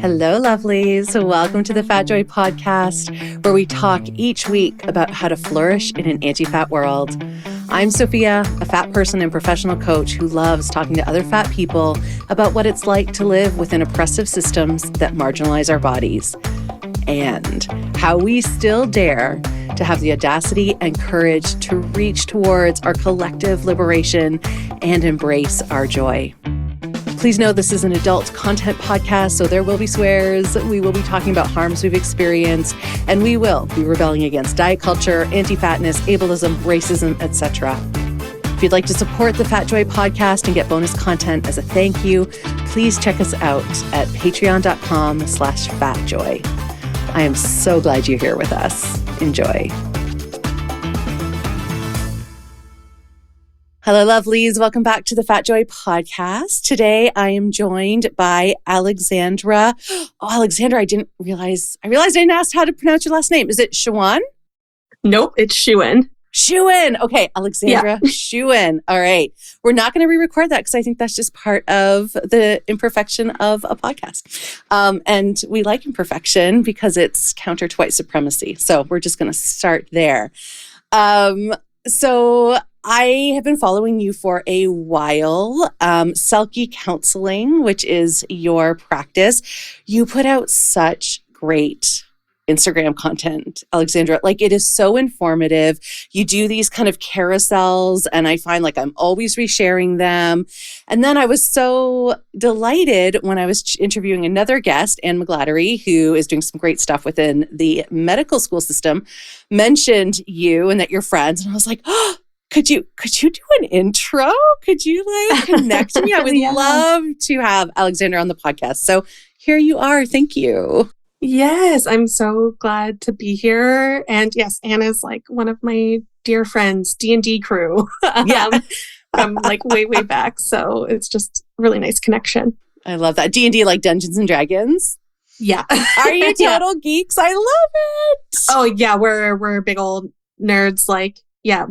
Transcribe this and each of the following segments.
Hello, lovelies. Welcome to the Fat Joy podcast, where we talk each week about how to flourish in an anti-fat world. I'm Sophia, a fat person and professional coach who loves talking to other fat people about what it's like to live within oppressive systems that marginalize our bodies, and how we still dare to have the audacity and courage to reach towards our collective liberation and embrace our joy. Please know this is an adult content podcast, so there will be swears, we will be talking about harms we've experienced, and we will be rebelling against diet culture, anti-fatness, ableism, racism, etc. If you'd like to support the Fat Joy podcast and get bonus content as a thank you, please check us out at patreon.com/fatjoy. I am so glad you're here with us. Enjoy. Hello, lovelies. Welcome back to the Fat Joy podcast. Today, I am joined by Alexandra. Oh, Alexandra, I realized I didn't ask how to pronounce your last name. Is it Shewan? Nope, it's Shewan. Shewan. Okay, Alexandra Shewan. All right. We're not going to re-record that because I think that's just part of the imperfection of a podcast. And we like imperfection because it's counter to white supremacy. So we're just going to start there. So I have been following you for a while. Selkie Counselling, which is your practice. You put out such great Instagram content, Alexandra. Like, it is so informative. You do these kind of carousels, and I find like I'm always resharing them. And then I was so delighted when I was interviewing another guest, Anne McGlattery, who is doing some great stuff within the medical school system, mentioned you and that you're friends. And I was like, oh, Could you do an intro? Could you connect me? I would love to have Alexandra on the podcast. So here you are. Thank you. Yes, I'm so glad to be here. And yes, Anna's like one of my dear friends, D&D crew. From like way back. So it's just really nice connection. I love that. D&D, like Dungeons and Dragons? Yeah. Are you total geeks? I love it. Oh yeah, we're big old nerds. Like, yeah,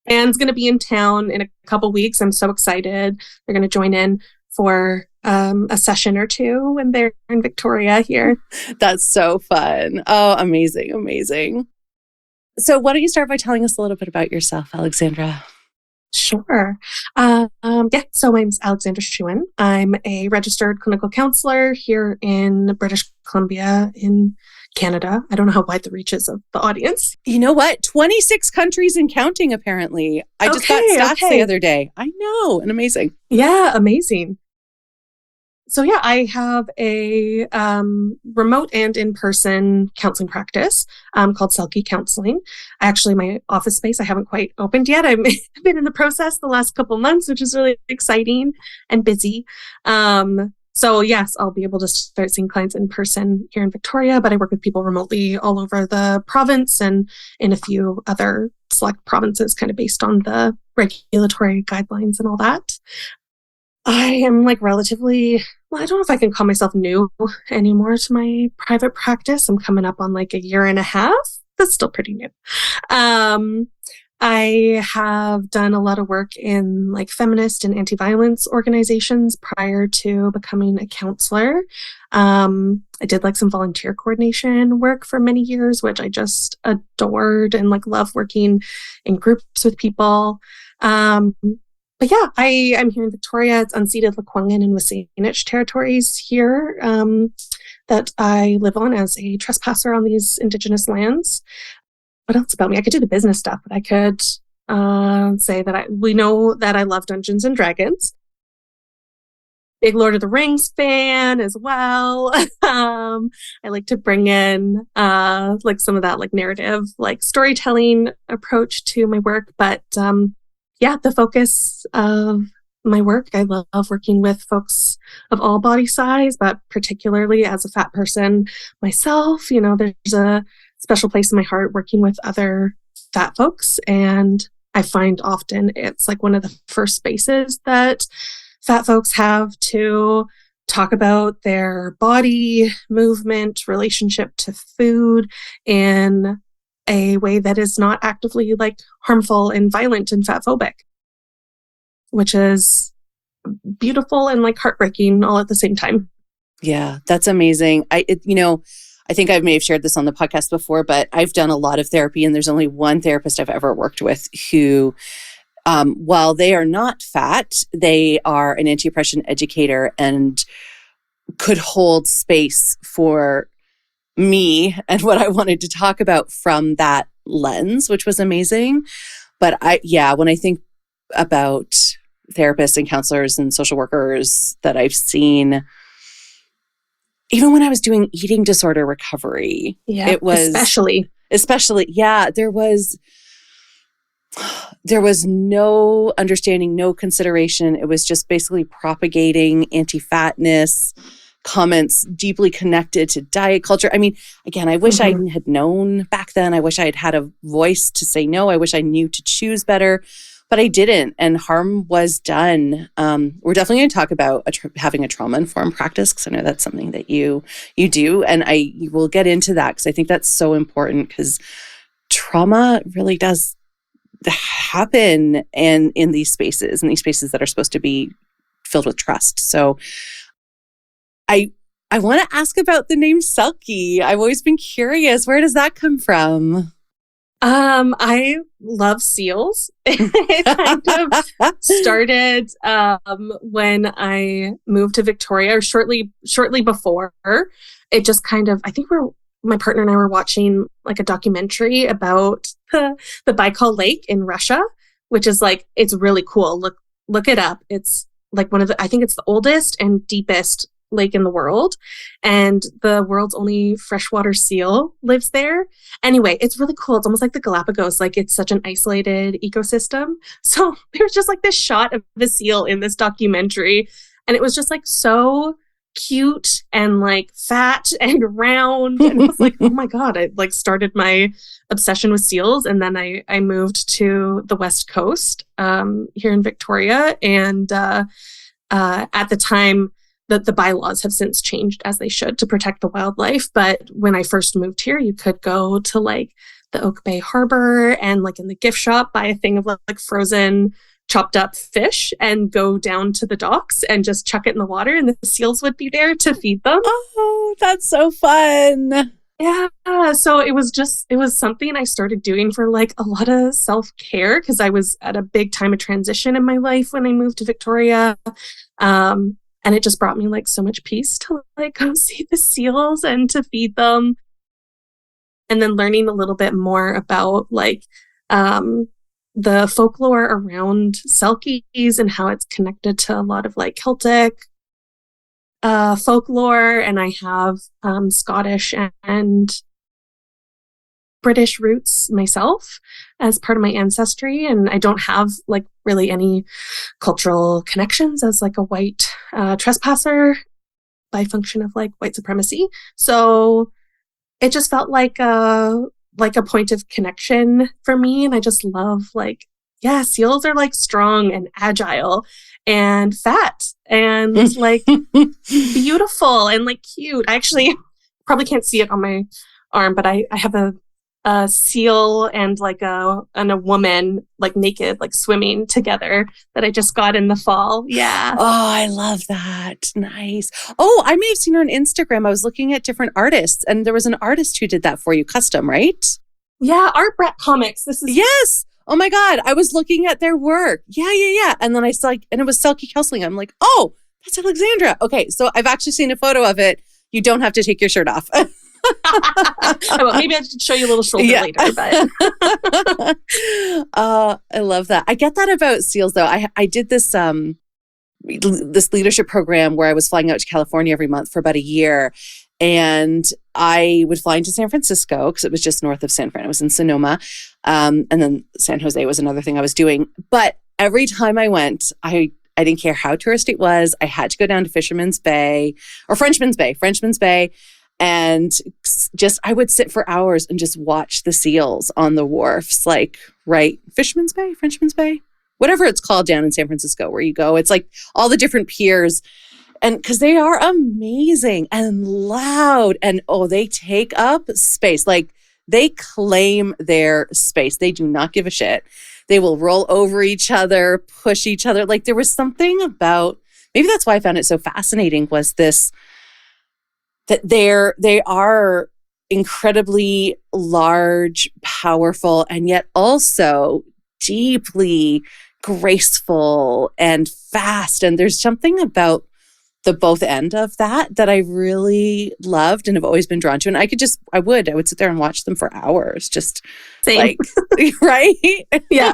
Anne's going to be in town in a couple weeks. I'm so excited. They're going to join in for a session or two when they're in Victoria here. That's so fun. Oh, amazing, amazing. So why don't you start by telling us a little bit about yourself, Alexandra? Sure. So my name's Alexandra Shewan. I'm a registered clinical counselor here in British Columbia in Canada. I don't know how wide the reach is of the audience. You know what? 26 countries and counting, apparently. I just got stats the other day. I know. And amazing. Yeah, amazing. So yeah, I have a remote and in-person counseling practice called Selkie Counselling. Actually, my office space I haven't quite opened yet. I've been in the process the last couple months, which is really exciting and busy. So yes, I'll be able to start seeing clients in person here in Victoria, but I work with people remotely all over the province and in a few other select provinces, kind of based on the regulatory guidelines and all that. I am relatively, I don't know if I can call myself new anymore to my private practice. I'm coming up on a year and a half. That's still pretty new. I have done a lot of work in feminist and anti-violence organizations prior to becoming a counselor. I did some volunteer coordination work for many years, which I just adored and love working in groups with people. But yeah, I'm here in Victoria. It's unceded ʷəŋən and ʊəŋən territories here that I live on as a trespasser on these Indigenous lands. What else about me? I could do the business stuff, but I could say that we know that I love Dungeons and Dragons. Big Lord of the Rings fan as well. I like to bring in some of that narrative, storytelling approach to my work, but the focus of my work, I love working with folks of all body size, but particularly as a fat person myself, there's a special place in my heart working with other fat folks. And I find often it's one of the first spaces that fat folks have to talk about their body, movement, relationship to food in a way that is not actively harmful and violent and fatphobic, which is beautiful and heartbreaking all at the same time. Yeah, that's amazing. I think I may have shared this on the podcast before, but I've done a lot of therapy, and there's only one therapist I've ever worked with who, while they are not fat, they are an anti-oppression educator and could hold space for me and what I wanted to talk about from that lens, which was amazing. But when I think about therapists and counselors and social workers that I've seen, even when I was doing eating disorder recovery, it was especially, there was no understanding, no consideration. It was just basically propagating anti-fatness comments deeply connected to diet culture. I mean, again, I wish I had known back then. I wish I had had a voice to say no. I wish I knew to choose better, but I didn't, and harm was done. We're definitely going to talk about having a trauma-informed practice, because I know that's something that you do, and you will get into that, because I think that's so important, because trauma really does happen and in these spaces that are supposed to be filled with trust. So I want to ask about the name Selkie. I've always been curious. Where does that come from? I love seals. It kind of started when I moved to Victoria, or shortly before. It just kind of, I think my partner and I were watching like a documentary about the Baikal Lake in Russia, which is like, it's really cool. Look it up. It's like I think it's the oldest and deepest lake in the world, and the world's only freshwater seal lives there. Anyway, it's really cool. It's almost like the Galapagos. Like, it's such an isolated ecosystem. So there's just like this shot of the seal in this documentary, and it was just like so cute and like fat and round, and I was like, oh my god, I like started my obsession with seals. And then I moved to the West Coast here in Victoria, and at the time, the bylaws have since changed, as they should, to protect the wildlife. But when I first moved here, you could go to like the Oak Bay Harbor and like in the gift shop buy a thing of like frozen chopped up fish and go down to the docks and just chuck it in the water, and the seals would be there to feed them. Oh, that's so fun. Yeah. So it was something I started doing for like a lot of self-care, because I was at a big time of transition in my life when I moved to Victoria. And it just brought me like so much peace to like go see the seals and to feed them. And then learning a little bit more about like the folklore around Selkies and how it's connected to a lot of like Celtic folklore. And I have Scottish and British roots myself as part of my ancestry, and I don't have like really any cultural connections as like a white trespasser by function of like white supremacy. So it just felt like a point of connection for me, and I just love like, yeah, seals are like strong and agile and fat and like beautiful and like cute. I actually probably can't see it on my arm, but I have a seal and like a woman like naked, like swimming together, that I just got in the fall. Yeah. Oh, I love that. Nice. Oh, I may have seen her on Instagram. I was looking at different artists, and there was an artist who did that for you custom, right? Yeah. Art Brat Comics. Yes. Oh my God. I was looking at their work. Yeah. And then I saw and it was Selkie Counselling. I'm like, oh, that's Alexandra. Okay. So I've actually seen a photo of it. You don't have to take your shirt off. Well, maybe I should show you a little shoulder later. But I love that. I get that about seals, though. I did this leadership program where I was flying out to California every month for about a year, and I would fly into San Francisco because it was just north of San Fran. It was in Sonoma, and then San Jose was another thing I was doing. But every time I went, I didn't care how touristy it was. I had to go down to Frenchman's Bay. And just, I would sit for hours and just watch the seals on the wharfs, like, right, Frenchman's Bay, whatever it's called down in San Francisco where you go. It's like all the different piers. And because they are amazing and loud, and they take up space. Like, they claim their space. They do not give a shit. They will roll over each other, push each other. Like, there was something about, maybe that's why I found it so fascinating, was this that they are incredibly large, powerful, and yet also deeply graceful and fast. And there's something about the both end of that I really loved and have always been drawn to. And I would sit there and watch them for hours, just Same. like, right? Yeah.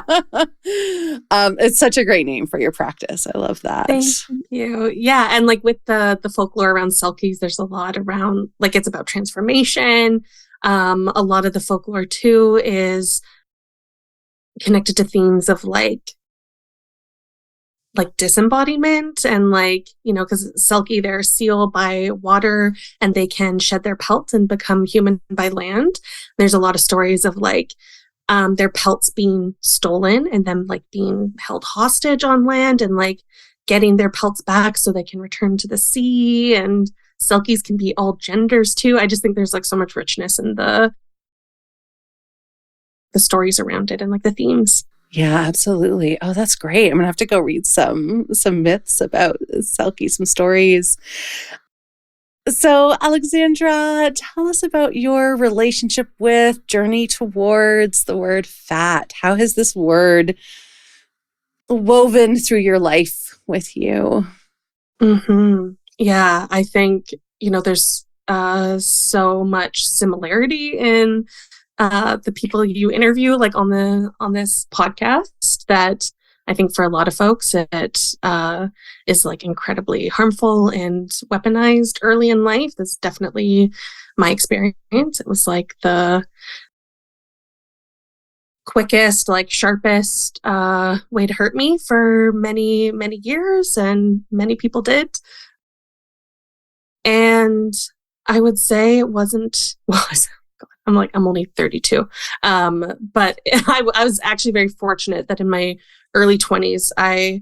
It's such a great name for your practice. I love that. Thank you. Yeah. And like with the folklore around Selkies, there's a lot around, like it's about transformation. A lot of the folklore too is connected to themes of like disembodiment and like, because Selkie, they're a seal by water and they can shed their pelts and become human by land. There's a lot of stories of like their pelts being stolen and them like being held hostage on land and like getting their pelts back so they can return to the sea. And Selkies can be all genders too. I just think there's like so much richness in the stories around it and like the themes. Yeah, absolutely. Oh, that's great. I'm gonna have to go read some myths about Selkie, some stories. So, Alexandra, tell us about your relationship with, journey towards the word fat. How has this word woven through your life with you? Mm-hmm. Yeah, I think, there's so much similarity in the people you interview, like on this podcast, that I think for a lot of folks it is like incredibly harmful and weaponized early in life. That's definitely my experience. It was like the quickest, like sharpest way to hurt me for many, many years, and many people did. And I would say it wasn't, well, I'm only 32. But I was actually very fortunate that in my early 20s, I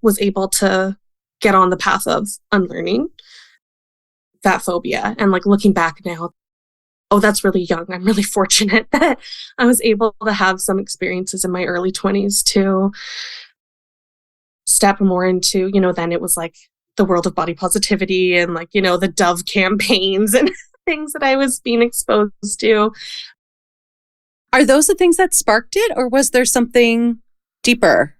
was able to get on the path of unlearning fat phobia. And like looking back now, oh, that's really young. I'm really fortunate that I was able to have some experiences in my early 20s to step more into, then it was like the world of body positivity and like, the Dove campaigns and things that I was being exposed to. Are those the things that sparked it, or was there something deeper?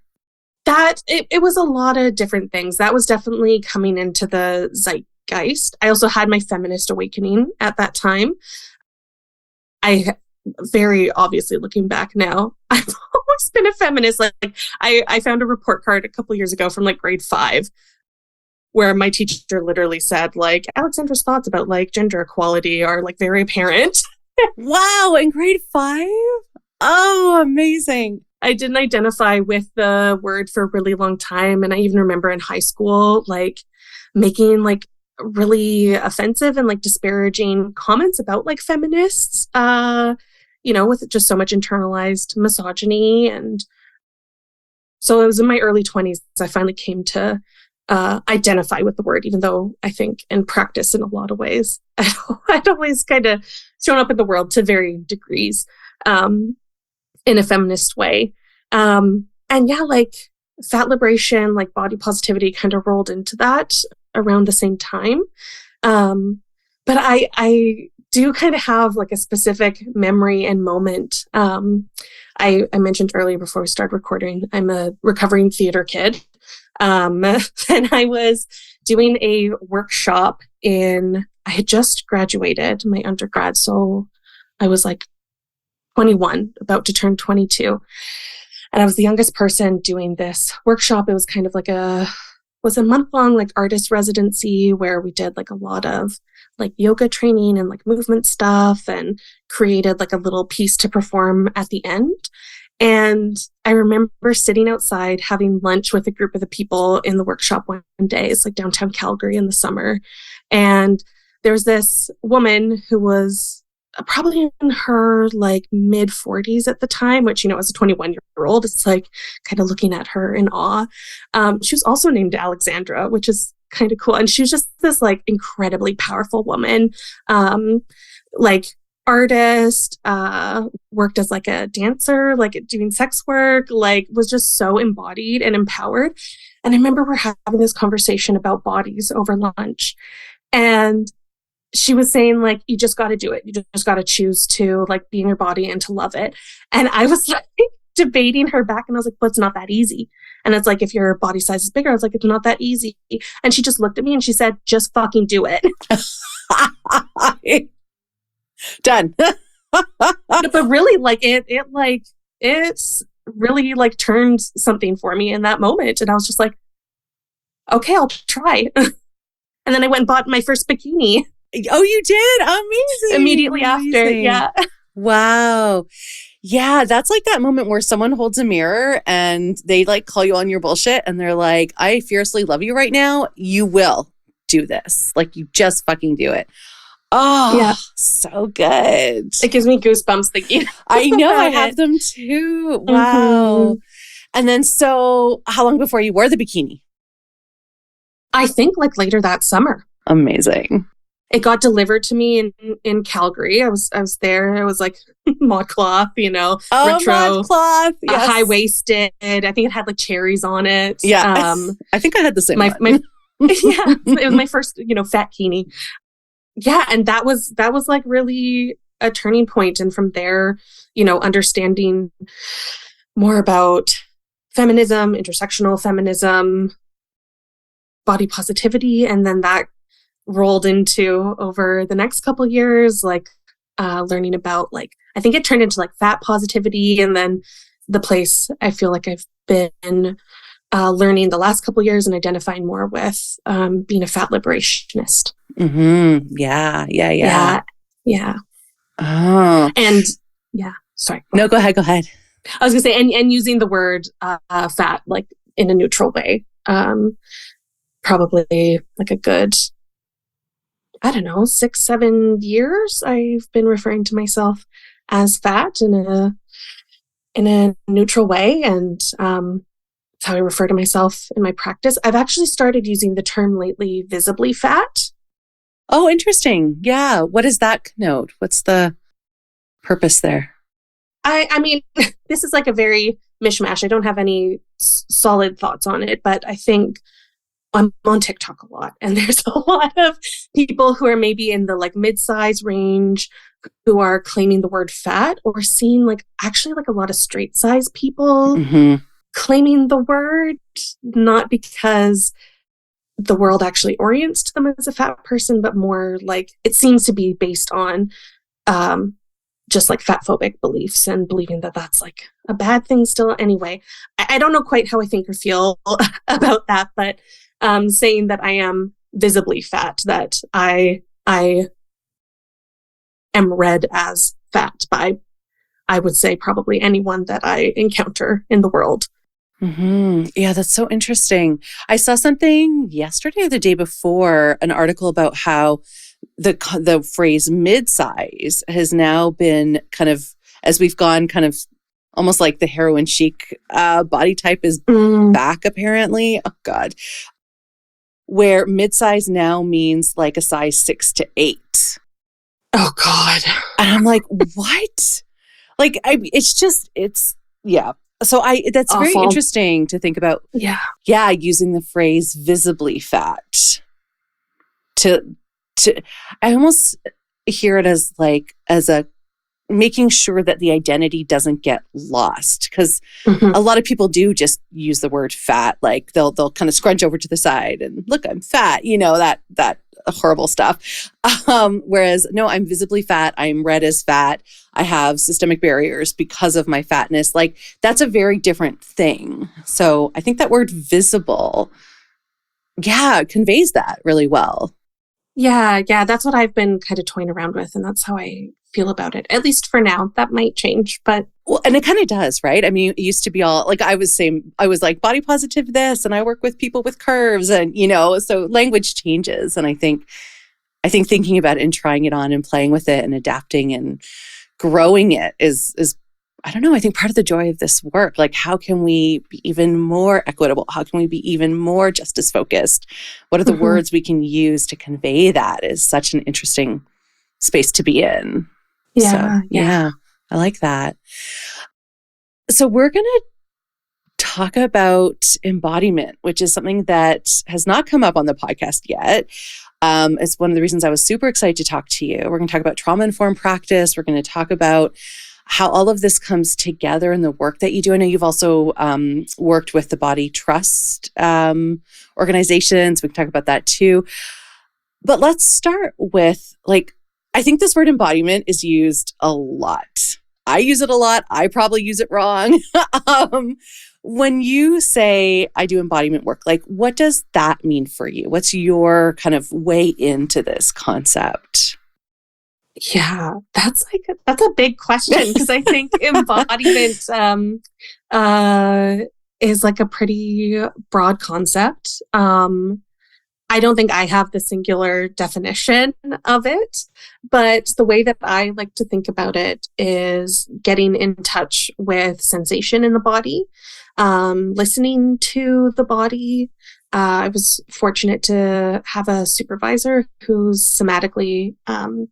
That it was a lot of different things. That was definitely coming into the zeitgeist. I also had my feminist awakening at that time. I very obviously, looking back now, I've always been a feminist. Like I found a report card a couple years ago from like grade 5 where my teacher literally said like, Alexandra's thoughts about like gender equality are like very apparent. Wow, in grade 5? Oh, amazing. I didn't identify with the word for a really long time. And I even remember in high school, like making like really offensive and like disparaging comments about like feminists, with just so much internalized misogyny. And so it was in my early 20s, I finally came to identify with the word, even though I think in practice, in a lot of ways, I'd always kind of shown up in the world to varying degrees in a feminist way. And yeah, like fat liberation, like body positivity kind of rolled into that around the same time. But I do kind of have like a specific memory and moment. I mentioned earlier before we started recording, I'm a recovering theater kid. And I was doing a workshop I had just graduated my undergrad. So I was like 21, about to turn 22. And I was the youngest person doing this workshop. It was kind of like a month-long like artist residency where we did like a lot of like yoga training and like movement stuff and created like a little piece to perform at the end. And I remember sitting outside having lunch with a group of the people in the workshop one day. It's like downtown Calgary in the summer. And there's this woman who was probably in her like mid 40s at the time, which, as a 21-year-old, it's like kind of looking at her in awe. She was also named Alexandra, which is kind of cool. And she was just this like incredibly powerful woman, like artist, worked as like a dancer, like doing sex work, like was just so embodied and empowered. And I remember we're having this conversation about bodies over lunch. And she was saying like, you just got to do it. You just got to choose to like be in your body and to love it. And I was like debating her back, and I was like, but it's not that easy. And it's like, if your body size is bigger, I was like, it's not that easy. And she just looked at me and she said, just fucking do it. Done. But really, like it's really like turned something for me in that moment. And I was just like, okay, I'll try. And then I went and bought my first bikini. Oh, you did? Amazing. Immediately after. Yeah. Wow. Yeah, that's like that moment where someone holds a mirror and they like call you on your bullshit and they're like, I fiercely love you right now. You will do this. Like, you just fucking do it. Oh, yeah. So good. It gives me goosebumps thinking. I know, I have them too. Wow. Mm-hmm. And then, so how long before you wore the bikini? I think like later that summer. Amazing. It got delivered to me in Calgary. I was there. It was like modcloth, retro, modcloth, yes. High-waisted. I think it had like cherries on it. Yeah, I think I had the same one. Yeah, it was my first, fat bikini. Yeah, and that was like really a turning point. And from there, understanding more about feminism, intersectional feminism, body positivity, and then that rolled into over the next couple of years, like learning about like, I think it turned into like fat positivity. And then the place I feel like I've been learning the last couple of years and identifying more with being a fat liberationist. Mm-hmm. Yeah. Oh. And yeah, sorry. No, go ahead. I was gonna say, and using the word fat like in a neutral way. Probably like a good, 6-7 years, I've been referring to myself as fat in a neutral way. And that's how I refer to myself in my practice. I've actually started using the term lately, visibly fat. Oh, interesting. Yeah. What does that connote? What's the purpose there? I mean, this is like a very mishmash. I don't have any solid thoughts on it, but I think I'm on TikTok a lot, and there's a lot of people who are maybe in the like mid-size range who are claiming the word fat, or seeing like actually like a lot of straight size people claiming the word, not because the world actually orients to them as a fat person, but more like it seems to be based on just like fat phobic beliefs and believing that that's like a bad thing still. Anyway, I don't know quite how I think or feel about that, but saying that I am visibly fat, that I am read as fat by, I would say, probably anyone that I encounter in the world. Mm-hmm. Yeah, that's so interesting. I saw something yesterday or the day before, an article about how the phrase mid-size has now been kind of, as we've gone kind of almost like the heroin chic body type is back apparently. Oh God. Where mid-size now means like a size 6 to 8. Oh God. And I'm like, what? Like, yeah. So that's awful. Very interesting to think about. Yeah. Using the phrase visibly fat to I almost hear it as a making sure that the identity doesn't get lost, because a lot of people do just use the word fat, like they'll kind of scrunch over to the side and look, I'm fat, that horrible stuff. Whereas no, I'm visibly fat. I'm read as fat. I have systemic barriers because of my fatness. Like, that's a very different thing. So I think that word visible, conveys that really well. Yeah. That's what I've been kind of toying around with, and that's how I feel about it, at least for now. That might change, but and it kind of does, right? I mean, it used to be all like, I was like body positive this, and I work with people with curves, and so language changes. And I think thinking about it and trying it on and playing with it and adapting and growing it is I don't know, I think part of the joy of this work. Like, how can we be even more equitable? How can we be even more justice focused? What are the words we can use to convey that? Is such an interesting space to be in. Yeah. I like that. So we're going to talk about embodiment, which is something that has not come up on the podcast yet. It's one of the reasons I was super excited to talk to you. We're going to talk about trauma-informed practice. We're going to talk about how all of this comes together in the work that you do. I know you've also worked with the Body Trust organizations. We can talk about that too. But let's start with, I think this word embodiment is used a lot. I use it a lot. I probably use it wrong. When you say I do embodiment work, what does that mean for you? What's your kind of way into this concept? Yeah, that's a big question, because I think embodiment is a pretty broad concept. I don't think I have the singular definition of it, but the way that I like to think about it is getting in touch with sensation in the body, listening to the body. I was fortunate to have a supervisor who's somatically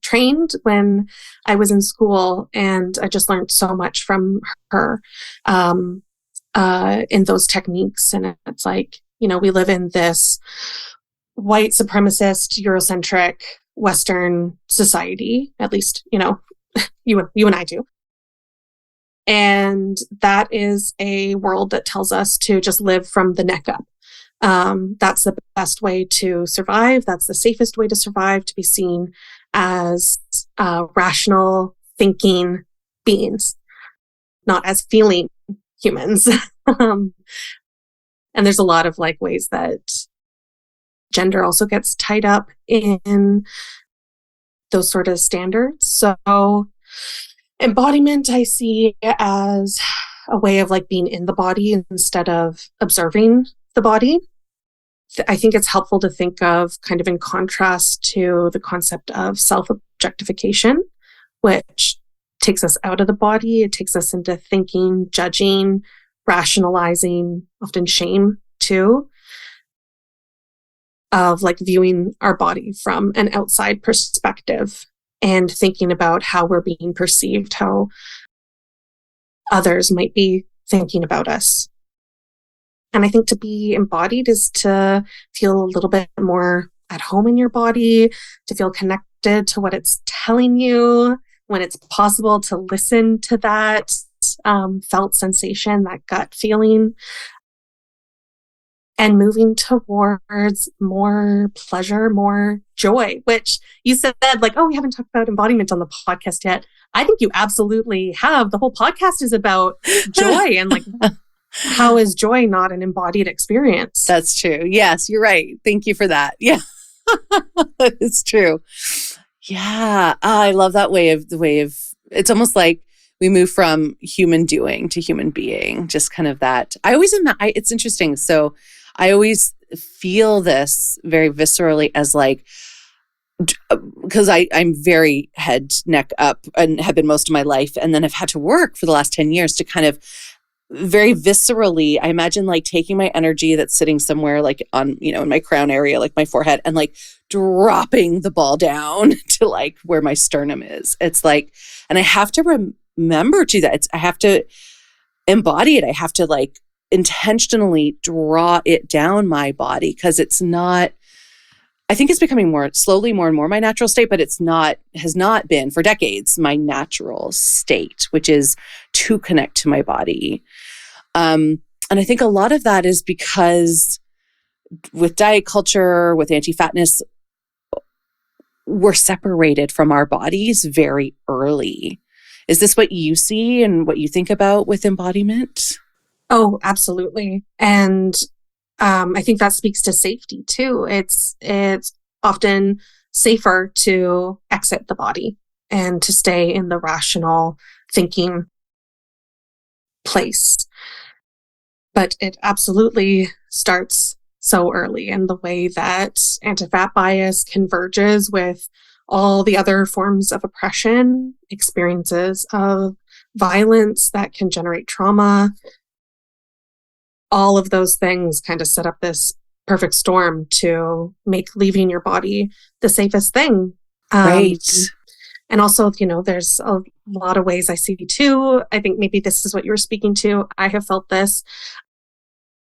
trained when I was in school, and I just learned so much from her in those techniques. And it's we live in this white supremacist, Eurocentric, Western society, at least, you and I do. And that is a world that tells us to just live from the neck up. That's the best way to survive. That's the safest way to survive, to be seen as rational, thinking beings, not as feeling humans. And there's a lot of ways that gender also gets tied up in those sort of standards. So embodiment I see as a way of being in the body instead of observing the body. I think it's helpful to think of kind of in contrast to the concept of self-objectification, which takes us out of the body. It takes us into thinking, judging, rationalizing, often shame too, of viewing our body from an outside perspective and thinking about how we're being perceived, how others might be thinking about us. And I think to be embodied is to feel a little bit more at home in your body, to feel connected to what it's telling you, when it's possible to listen to that felt sensation, that gut feeling, and moving towards more pleasure, more joy, which you said, oh, we haven't talked about embodiment on the podcast yet. I think you absolutely have. The whole podcast is about joy and how is joy not an embodied experience? That's true. Yes, you're right. Thank you for that. Yeah, that is true. Yeah. I love that way of it's almost like we move from human doing to human being, just kind of that. It's interesting. So I always feel this very viscerally as because I'm very head, neck up and have been most of my life. And then I've had to work for the last 10 years to kind of very viscerally, I imagine taking my energy that's sitting somewhere on, in my crown area, my forehead, and dropping the ball down to where my sternum is. It's and I have to remember to that. I have to embody it. I have to intentionally draw it down my body, because it's not, I think it's becoming more and more my natural state, but has not been for decades my natural state, which is to connect to my body. And I think a lot of that is because with diet culture, with anti-fatness, we're separated from our bodies very early. Is this what you see and what you think about with embodiment? Oh, absolutely. And I think that speaks to safety too. It's often safer to exit the body and to stay in the rational thinking place. But it absolutely starts so early, and the way that anti-fat bias converges with all the other forms of oppression, experiences of violence that can generate trauma, all of those things kind of set up this perfect storm to make leaving your body the safest thing. Right. And also, there's a lot of ways I see too. I think maybe this is what you were speaking to. I have felt this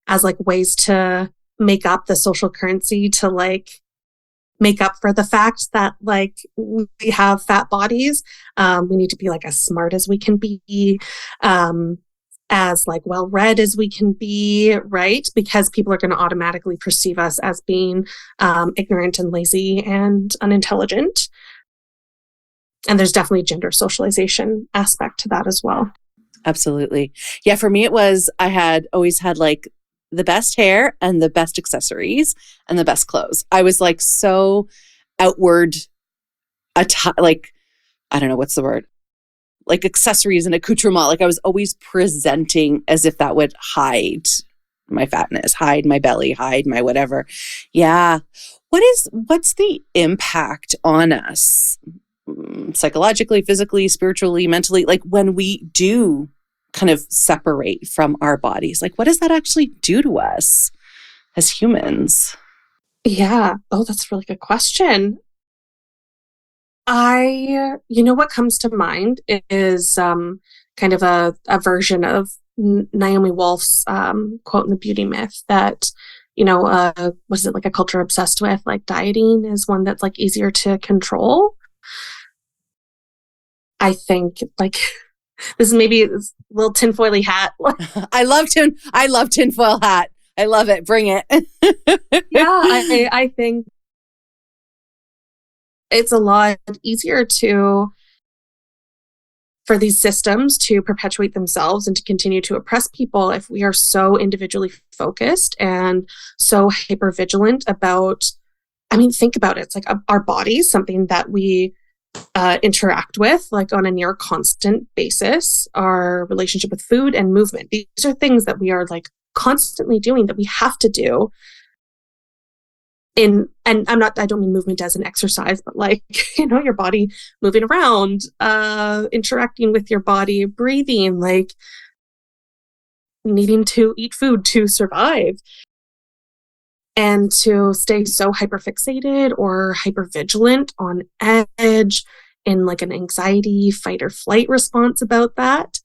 as ways to make up the social currency to make up for the fact that like we have fat bodies. We need to be like as smart as we can be, as like well-read as we can be, right? Because people are going to automatically perceive us as being ignorant and lazy and unintelligent. And there's definitely gender socialization aspect to that as well. Absolutely. Yeah, for me, it was, I had always had like the best hair and the best accessories and the best clothes. I was like so outward, like, I don't know, what's the word? Like accessories and accoutrement. Like I was always presenting as if that would hide my fatness, hide my belly, hide my whatever. Yeah. What's the impact on us psychologically, physically, spiritually, mentally, like when we do kind of separate from our bodies? Like what does that actually do to us as humans? Yeah. Oh, that's a really good question. What comes to mind is kind of a version of Naomi Wolf's quote in The Beauty Myth that, was it like a culture obsessed with like dieting is one that's like easier to control. I think like this is maybe a little tinfoily hat. I love tinfoil hat. I love it. Bring it. Yeah, I think it's a lot easier for these systems to perpetuate themselves and to continue to oppress people if we are so individually focused and so hyper vigilant about, think about it. It's like our bodies, something that we interact with like on a near constant basis, our relationship with food and movement. These are things that we are like constantly doing, that we have to do. And I don't mean movement as an exercise, but like, your body moving around, interacting with your body, breathing, like needing to eat food to survive. And to stay so hyperfixated or hypervigilant on edge in like an anxiety, fight or flight response about that,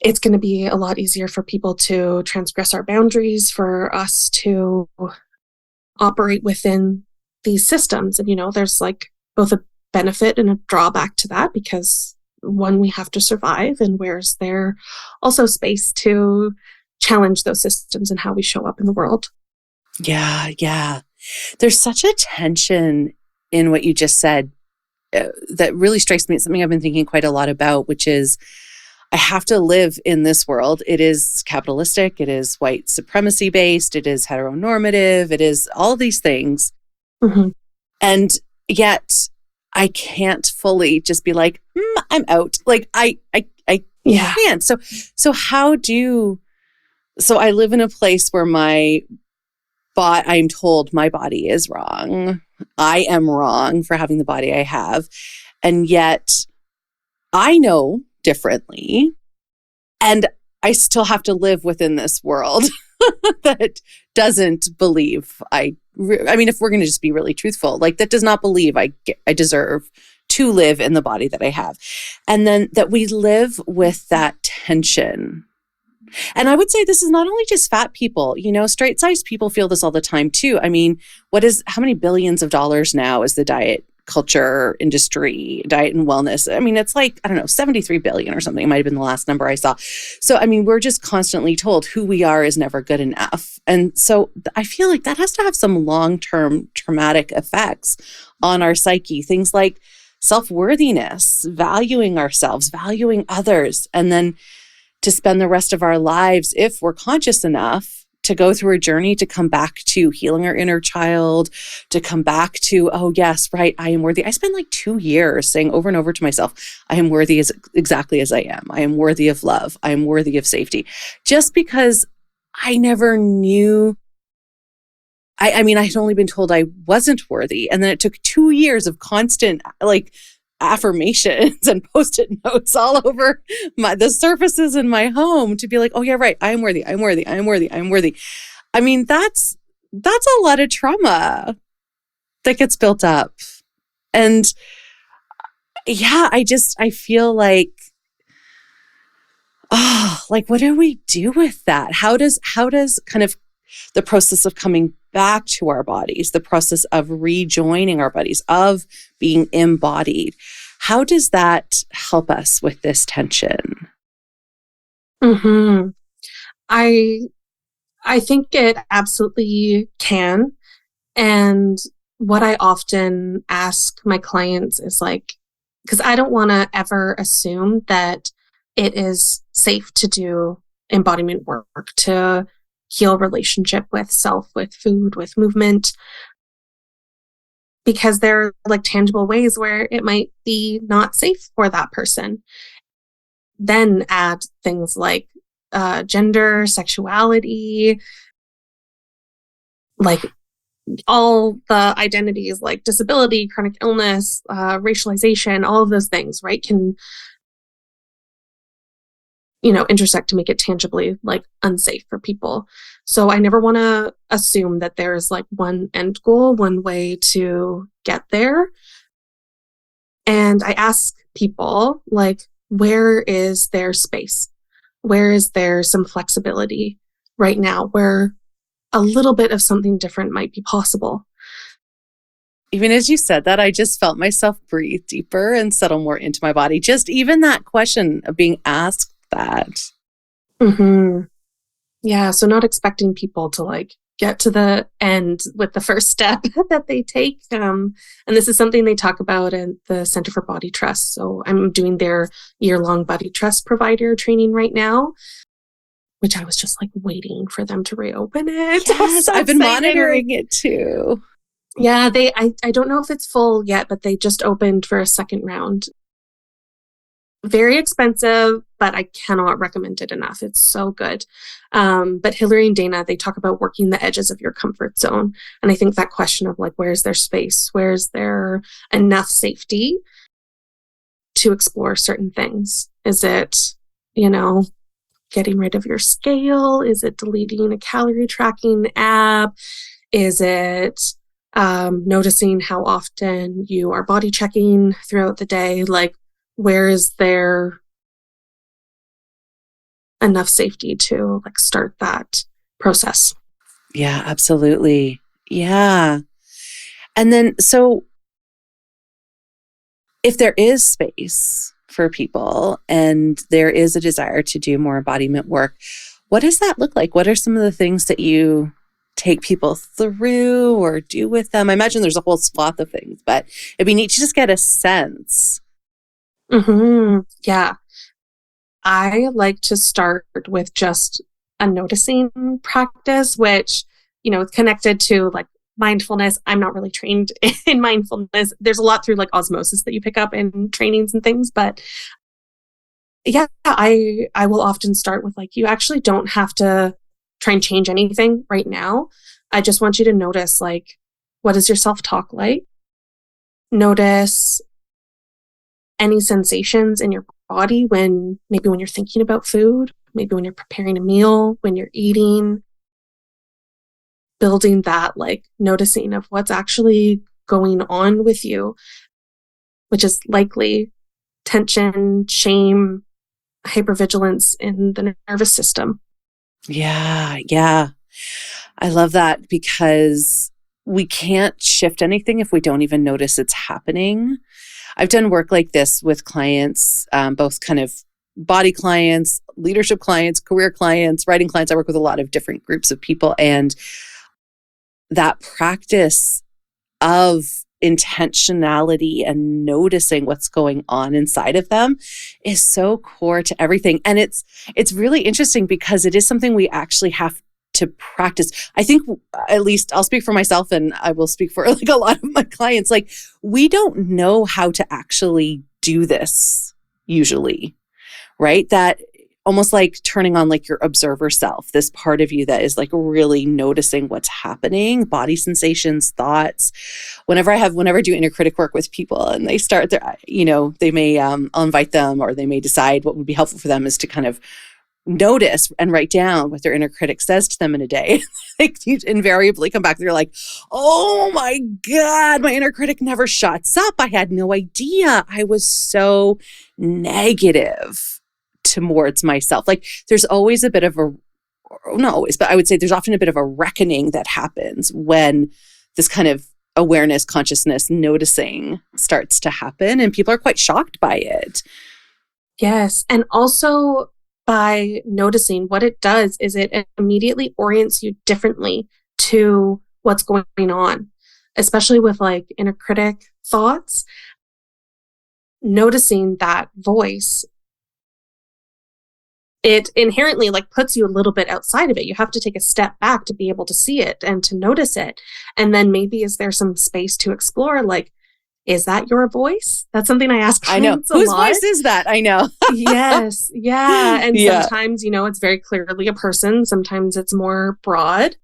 it's going to be a lot easier for people to transgress our boundaries, for us to operate within these systems. And, there's like both a benefit and a drawback to that, because one, we have to survive, and where's there also space to challenge those systems and how we show up in the world. Yeah. There's such a tension in what you just said that really strikes me. It's something I've been thinking quite a lot about, which is I have to live in this world. It is capitalistic. It is white supremacy based. It is heteronormative. It is all these things. Mm-hmm. And yet I can't fully just be like, I'm out. Like I can't. So I live in a place where I'm told my body is wrong. I am wrong for having the body I have. And yet I know differently. And I still have to live within this world that doesn't believe if we're going to just be really truthful, like that does not believe I deserve to live in the body that I have. And then that we live with that tension. And I would say this is not only just fat people, straight sized people feel this all the time too. How many billions of dollars now is the diet culture industry, diet and wellness? It's like, I don't know, 73 billion or something. It might've been the last number I saw. So, we're just constantly told who we are is never good enough. And so I feel like that has to have some long-term traumatic effects on our psyche. Things like self-worthiness, valuing ourselves, valuing others, and then to spend the rest of our lives, if we're conscious enough, to go through a journey to come back to healing our inner child, to come back to, oh yes, right, I am worthy. I spent like 2 years saying over and over to myself, I am worthy exactly as I am. I am worthy of love. I am worthy of safety. Just because I never knew, I had only been told I wasn't worthy. And then it took 2 years of constant like affirmations and Post-it notes all over the surfaces in my home to be like, oh yeah, right, I am worthy, I'm worthy, I'm worthy, I'm worthy. That's a lot of trauma that gets built up. And yeah, I feel like, what do we do with that? How does kind of the process of coming back to our bodies, the process of rejoining our bodies, of being embodied. How does that help us with this tension? Mm-hmm. I think it absolutely can. And what I often ask my clients is like, because I don't want to ever assume that it is safe to do embodiment work, to heal relationship with self, with food, with movement, because there are like tangible ways where it might be not safe for that person. Then add things like gender, sexuality, like all the identities like disability, chronic illness, racialization, all of those things, right, can, intersect to make it tangibly like unsafe for people. So I never want to assume that there's like one end goal, one way to get there. And I ask people like, where is their space? Where is there some flexibility right now where a little bit of something different might be possible? Even as you said that, I just felt myself breathe deeper and settle more into my body. Just even that question of being asked that. Mm-hmm. Yeah. So not expecting people to like get to the end with the first step that they take. And this is something they talk about at the Center for Body Trust. So I'm doing their year-long body trust provider training right now, which I was just like waiting for them to reopen it. Yes, So I've been excited. monitoring it too. Yeah, I don't know if it's full yet, but they just opened for a second round. Very expensive, but I cannot recommend it enough. It's so good. But Hillary and Dana, they talk about working the edges of your comfort zone. And I think that question of like, where's their space? Where's there enough safety to explore certain things? Is it, getting rid of your scale? Is it deleting a calorie tracking app? Is it noticing how often you are body checking throughout the day? Like, where is there enough safety to like start that process? Yeah, absolutely. Yeah. And then, so if there is space for people and there is a desire to do more embodiment work, what does that look like? What are some of the things that you take people through or do with them? I imagine there's a whole swath of things, but it'd be neat to just get a sense. Mm-hmm. Yeah. I like to start with just a noticing practice, which, is connected to like mindfulness. I'm not really trained in mindfulness. There's a lot through like osmosis that you pick up in trainings and things, but yeah, I will often start with like, you actually don't have to try and change anything right now. I just want you to notice like, what is your self-talk like? Notice any sensations in your body when you're thinking about food, maybe when you're preparing a meal, when you're eating, building that like noticing of what's actually going on with you, which is likely tension, shame, hypervigilance in the nervous system. Yeah. Yeah. I love that because we can't shift anything if we don't even notice it's happening. I've done work like this with clients, both kind of body clients, leadership clients, career clients, writing clients. I work with a lot of different groups of people. And that practice of intentionality and noticing what's going on inside of them is so core to everything. And it's really interesting because it is something we actually have to practice. I think, at least I'll speak for myself and I will speak for like a lot of my clients, like we don't know how to actually do this usually, right? That almost like turning on like your observer self, this part of you that is like really noticing what's happening, body sensations, thoughts. Whenever I do inner critic work with people and they start their, they may, I'll invite them or they may decide what would be helpful for them is to kind of notice and write down what their inner critic says to them in a day. Like you invariably come back, they're like, oh my God, my inner critic never shuts up. I had no idea. I was so negative towards myself. Like there's always a bit of a not always, but I would say there's often a bit of a reckoning that happens when this kind of awareness, consciousness, noticing starts to happen, and people are quite shocked by it. Yes. And also by noticing, what it does is it immediately orients you differently to what's going on, especially with like inner critic thoughts. Noticing that voice, it inherently like puts you a little bit outside of it. You have to take a step back to be able to see it and to notice it. And then maybe is there some space to explore, like, is that your voice? That's something I ask I know. clients a Whose lot. voice is that? I know. Yes. Yeah. And Yeah. sometimes, it's very clearly a person. Sometimes it's more broad.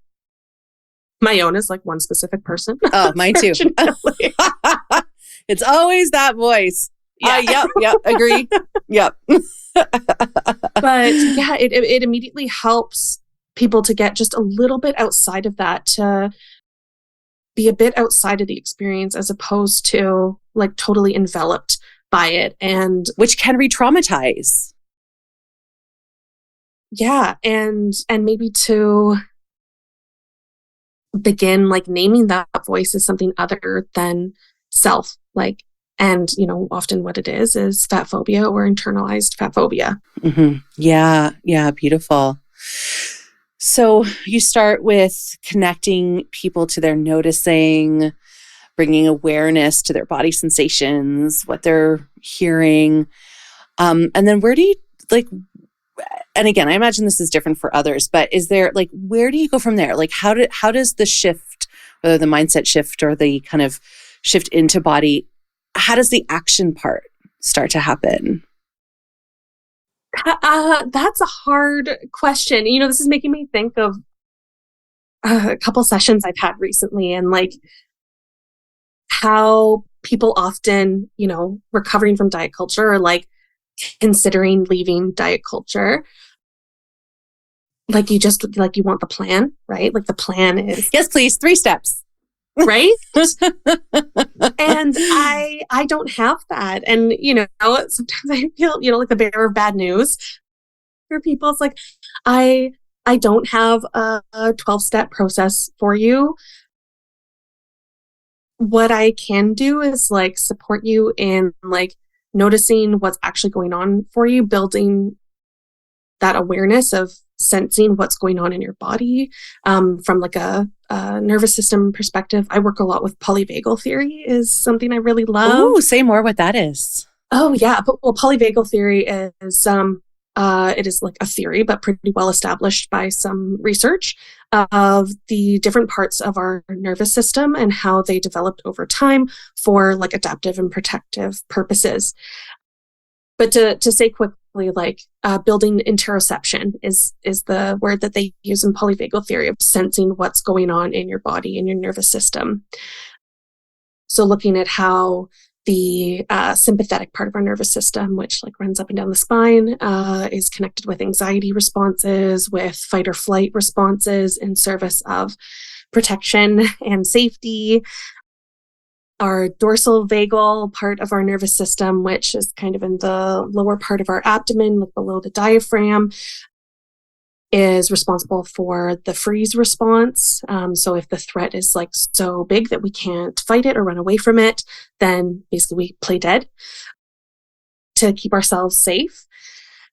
My own is like one specific person. Oh, mine too. It's always that voice. Yeah. Yep. Agree. Yep. But yeah, it immediately helps people to get just a little bit outside of that, to be a bit outside of the experience as opposed to like totally enveloped by it. And which can re-traumatize. Yeah. And maybe to begin like naming that voice as something other than self, like, and often what it is fat phobia or internalized fat phobia. Mm-hmm. Yeah, beautiful. So you start with connecting people to their noticing, bringing awareness to their body sensations, what they're hearing, and then where do you and again, I imagine this is different for others, but is there like, where do you go from there? Like, how does the shift, whether the mindset shift or the kind of shift into body, how does the action part start to happen? That's a hard question. This is making me think of a couple sessions I've had recently, and like how people often, recovering from diet culture or like considering leaving diet culture, like you want the plan, right? Like the plan is, yes, please, 3 steps. Right? And I don't have that. And, sometimes I feel, like the bearer of bad news for people. It's like, I don't have a 12-step process for you. What I can do is like support you in like noticing what's actually going on for you, building that awareness of sensing what's going on in your body, from like a nervous system perspective. I work a lot with polyvagal theory, is something I really love. Oh, say more what that is. Oh yeah. Well, polyvagal theory is, it is like a theory, but pretty well established by some research of the different parts of our nervous system and how they developed over time for like adaptive and protective purposes. But to say quickly, like building interoception is the word that they use in polyvagal theory, of sensing what's going on in your body and your nervous system. So looking at how the sympathetic part of our nervous system, which like runs up and down the spine, is connected with anxiety responses, with fight or flight responses in service of protection and safety. Our dorsal vagal part of our nervous system, which is kind of in the lower part of our abdomen, like below the diaphragm, is responsible for the freeze response. So if the threat is like so big that we can't fight it or run away from it, then basically we play dead to keep ourselves safe.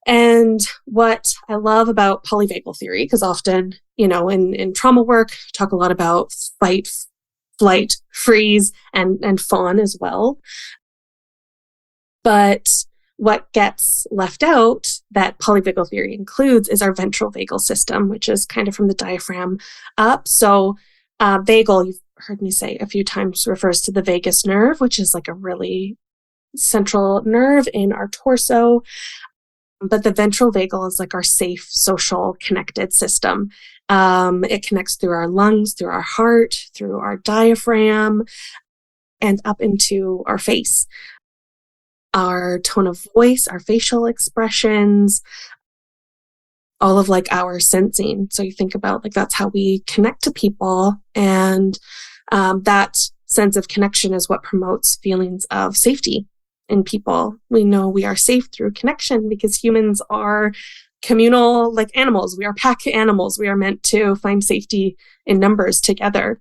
And what I love about polyvagal theory, because often, in trauma work, talk a lot about fight, flight, freeze, and fawn as well. But what gets left out that polyvagal theory includes is our ventral vagal system, which is kind of from the diaphragm up. So vagal, you've heard me say a few times, refers to the vagus nerve, which is like a really central nerve in our torso. But the ventral vagal is like our safe, social, connected system. It connects through our lungs, through our heart, through our diaphragm, and up into our face. Our tone of voice, our facial expressions, all of like our sensing. So you think about like that's how we connect to people, and that sense of connection is what promotes feelings of safety in people. We know we are safe through connection because humans are communal, like animals. We are pack animals. We are meant to find safety in numbers together.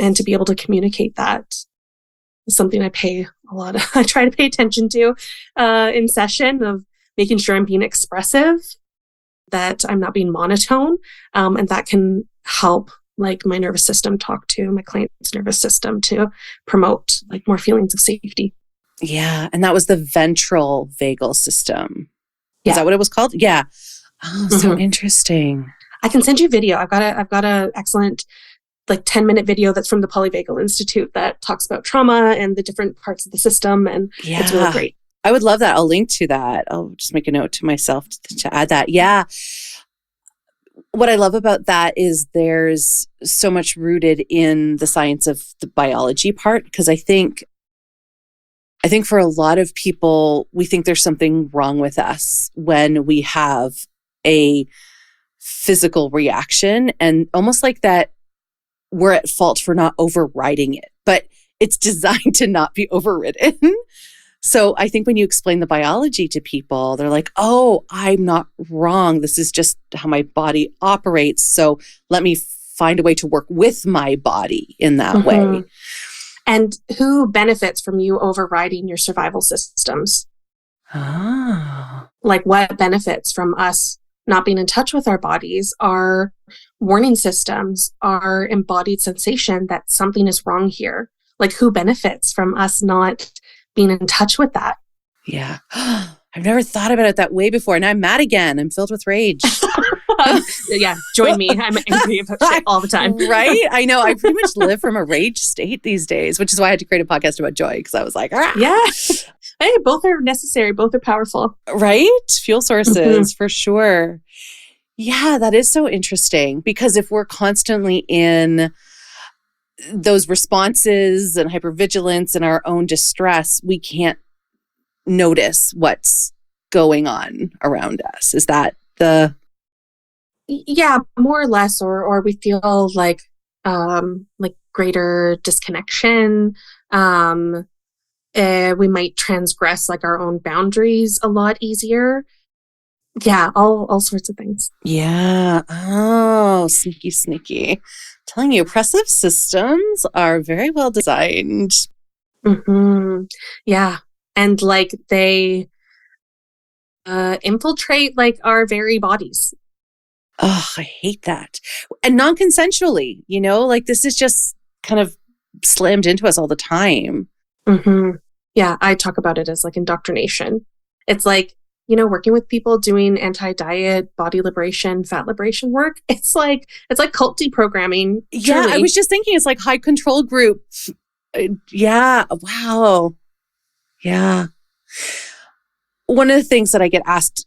And to be able to communicate that is something I try to pay attention to in session, of making sure I'm being expressive, that I'm not being monotone. And that can help like my nervous system talk to my client's nervous system to promote like more feelings of safety. Yeah. And that was the ventral vagal system. Yeah. Is that what it was called? Yeah. Oh, so interesting. I can send you video. I've got a excellent like 10-minute video that's from the Polyvagal Institute that talks about trauma and the different parts of the system. And it's really great. I would love that. I'll link to that. I'll just make a note to myself to add that. Yeah. What I love about that is there's so much rooted in the science of the biology part, because I think for a lot of people, we think there's something wrong with us when we have a physical reaction, and almost like that we're at fault for not overriding it, but it's designed to not be overridden. So I think when you explain the biology to people, they're like, oh, I'm not wrong. This is just how my body operates. So let me find a way to work with my body in that way. And who benefits from you overriding your survival systems? Like what benefits from us not being in touch with our bodies? Our warning systems, our embodied sensation that something is wrong here. Like who benefits from us not being in touch with that? Yeah. I've never thought about it that way before. And I'm mad again. I'm filled with rage. Yeah, join me. I'm angry about shit all the time. Right? I know. I pretty much live from a rage state these days, which is why I had to create a podcast about joy, because I was like, ah. Yeah. Hey, both are necessary. Both are powerful. Right? Fuel sources for sure. Yeah, that is so interesting, because if we're constantly in those responses and hypervigilance and our own distress, we can't notice what's going on around us. Is that the... Yeah, more or less, or we feel like greater disconnection. We might transgress like our own boundaries a lot easier. Yeah, all sorts of things. Yeah. Oh, sneaky. I'm telling you, oppressive systems are very well designed. Yeah. And like they infiltrate like our very bodies. Oh, I hate that. And non-consensually, like this is just kind of slammed into us all the time. Yeah, I talk about it as like indoctrination. It's like, working with people doing anti-diet, body liberation, fat liberation work. It's like cult deprogramming. Yeah, truly. I was just thinking it's like high control group. Yeah. Wow. Yeah. One of the things that I get asked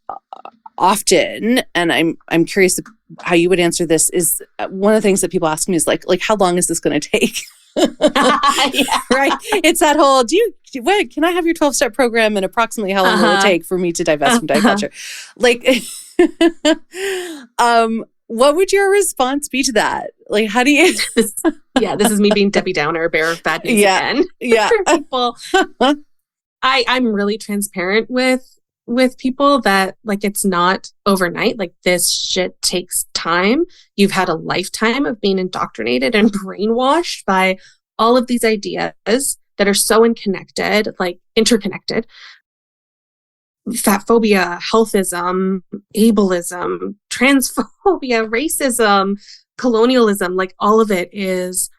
often, and I'm curious how you would answer this, is one of the things that people ask me is like how long is this going to take? Right? It's that whole, can I have your 12-step program, and approximately how long will it take for me to divest from diet culture? Like, what would your response be to that? Like, how do you... this is me being Debbie Downer, bearer of bad news again. Yeah. For people. I'm really transparent with people that like it's not overnight. Like this shit takes time. You've had a lifetime of being indoctrinated and brainwashed by all of these ideas that are so interconnected. Fat phobia, healthism, ableism, transphobia, racism, colonialism, like all of it is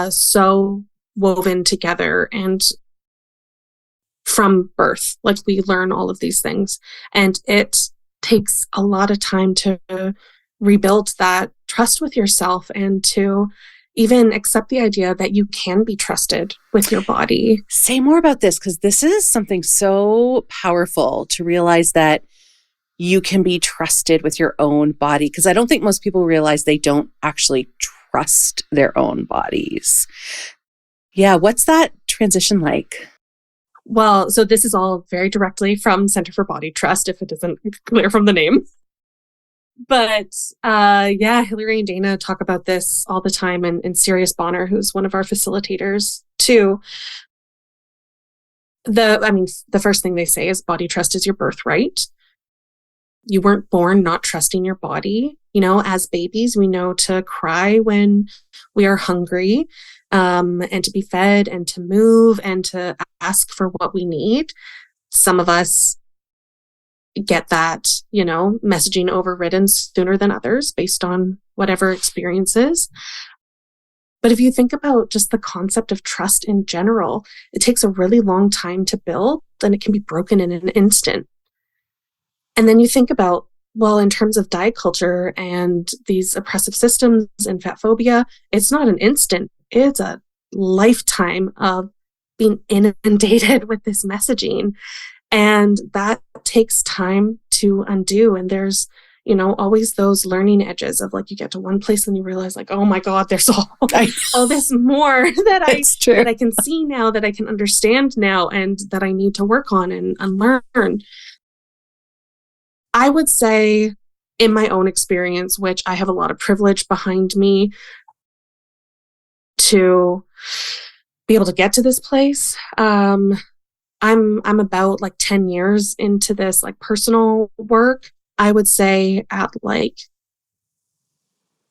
so woven together. And from birth, like we learn all of these things, and it takes a lot of time to rebuild that trust with yourself and to even accept the idea that you can be trusted with your body. Say more about this, because this is something so powerful to realize that you can be trusted with your own body, because I don't think most people realize they don't actually trust their own bodies. Yeah, what's that transition like? Well, so this is all very directly from Center for Body Trust, if it isn't clear from the name. But Hillary and Dana talk about this all the time, and Sirius Bonner, who's one of our facilitators too. The first thing they say is body trust is your birthright. you weren't born not trusting your body. You know, as babies, we know to cry when we are hungry, and to be fed and to move and to ask for what we need. Some of us get that, you know, messaging overridden sooner than others based on whatever experiences. But if you think about just the concept of trust in general, it takes a really long time to build, and it can be broken in an instant. And then you think about, well, in terms of diet culture and these oppressive systems and fat phobia, it's not an instant. It's a lifetime of being inundated with this messaging. And that takes time to undo. And there's, you know, always those learning edges of like, you get to one place and you realize like, oh my God, there's all this more that I can see now, that I can understand now, and that I need to work on and unlearn. I would say in my own experience, which I have a lot of privilege behind me to be able to get to this place. I'm about like 10 years into this like personal work. I would say at like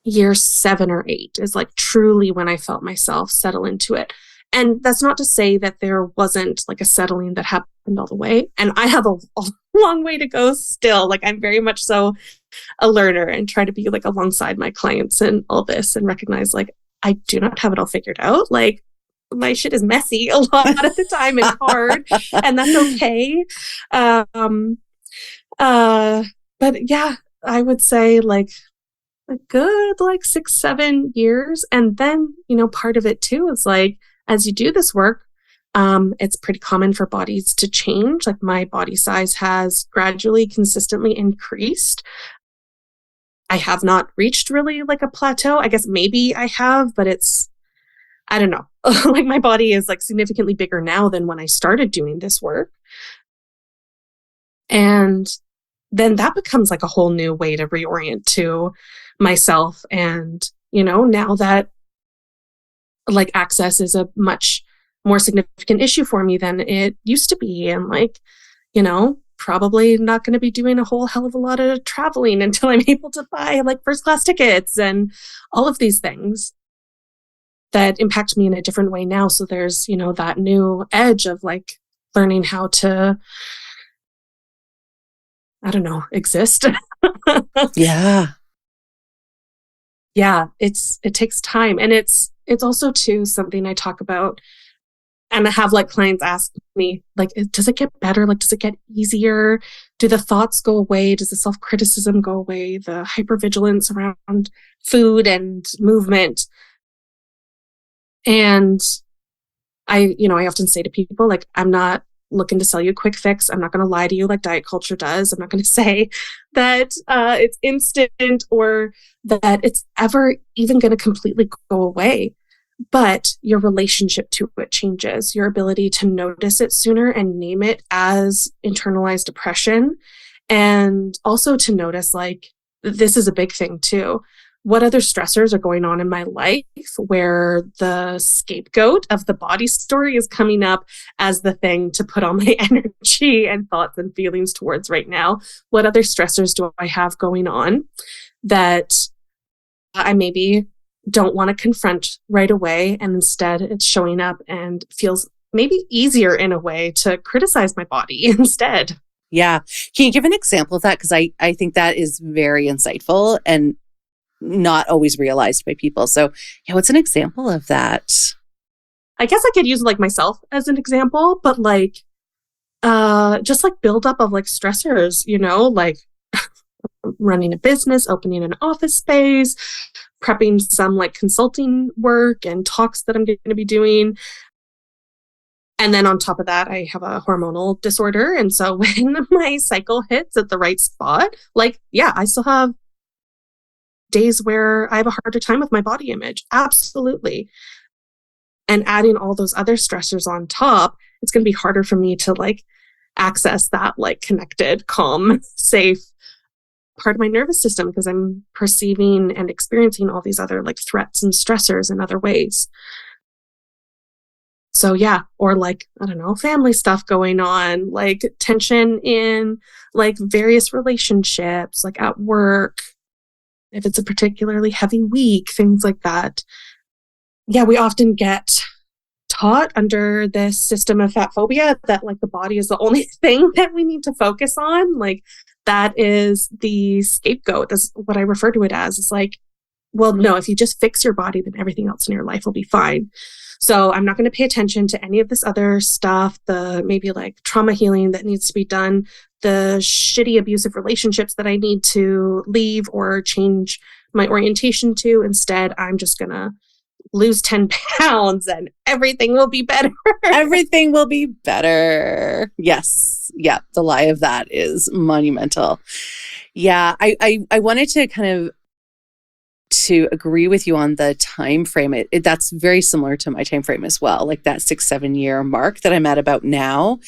year 7 or 8 is like truly when I felt myself settle into it. And that's not to say that there wasn't like a settling that happened all the way. And I have a long way to go still. Like I'm very much so a learner and try to be like alongside my clients and all this, and recognize like I do not have it all figured out. Like my shit is messy a lot of the time and hard, and that's okay. But yeah, I would say like a good like 6-7 years. And then, you know, part of it too is like, as you do this work, it's pretty common for bodies to change. Like my body size has gradually, consistently increased. I have not reached really like a plateau. I guess maybe I have, but I don't know. Like my body is like significantly bigger now than when I started doing this work. And then that becomes like a whole new way to reorient to myself. And, you know, now that like access is a much more significant issue for me than it used to be. And like, you know, probably not going to be doing a whole hell of a lot of traveling until I'm able to buy like first class tickets and all of these things that impact me in a different way now. So there's, you know, that new edge of like learning how to, I don't know, exist. Yeah. Yeah, it takes time. And it's also too something I talk about, and I have like clients ask me, like, does it get better? Like, does it get easier? Do the thoughts go away? Does the self-criticism go away? The hypervigilance around food and movement? And I often say to people, like, I'm not looking to sell you a quick fix. I'm not going to lie to you like diet culture does. I'm not going to say that it's instant or that it's ever even going to completely go away. But your relationship to it changes. Your ability to notice it sooner and name it as internalized oppression. And also to notice, like, this is a big thing too. What other stressors are going on in my life where the scapegoat of the body story is coming up as the thing to put all my energy and thoughts and feelings towards right now? What other stressors do I have going on that I maybe don't want to confront right away, and instead it's showing up and feels maybe easier in a way to criticize my body instead? Yeah. Can you give an example of that? Because I think that is very insightful and not always realized by people. So yeah, what's an example of that? I guess I could use like myself as an example, but like just like buildup of like stressors, you know, like running a business, opening an office space, prepping some like consulting work and talks that I'm going to be doing. And then on top of that, I have a hormonal disorder. And so when my cycle hits at the right spot, like, yeah, I still have days where I have a harder time with my body image. Absolutely. And adding all those other stressors on top, it's going to be harder for me to like access that like connected, calm, safe part of my nervous system, because I'm perceiving and experiencing all these other like threats and stressors in other ways. So yeah, or like, I don't know, family stuff going on, like tension in like various relationships, like at work, if it's a particularly heavy week, things like that. Yeah, we often get taught under this system of fat phobia that like the body is the only thing that we need to focus on. Like that is the scapegoat. That's what I refer to it as. It's like, well, no, if you just fix your body, then everything else in your life will be fine. So I'm not going to pay attention to any of this other stuff, the maybe like trauma healing that needs to be done, the shitty abusive relationships that I need to leave or change my orientation to. Instead, I'm just going to lose 10 pounds and everything will be better. Everything will be better. Yes. Yeah. The lie of that is monumental. Yeah. I wanted to kind of to agree with you on the time frame. That's very similar to my time frame as well, like that 6-7 year mark that I'm at about now,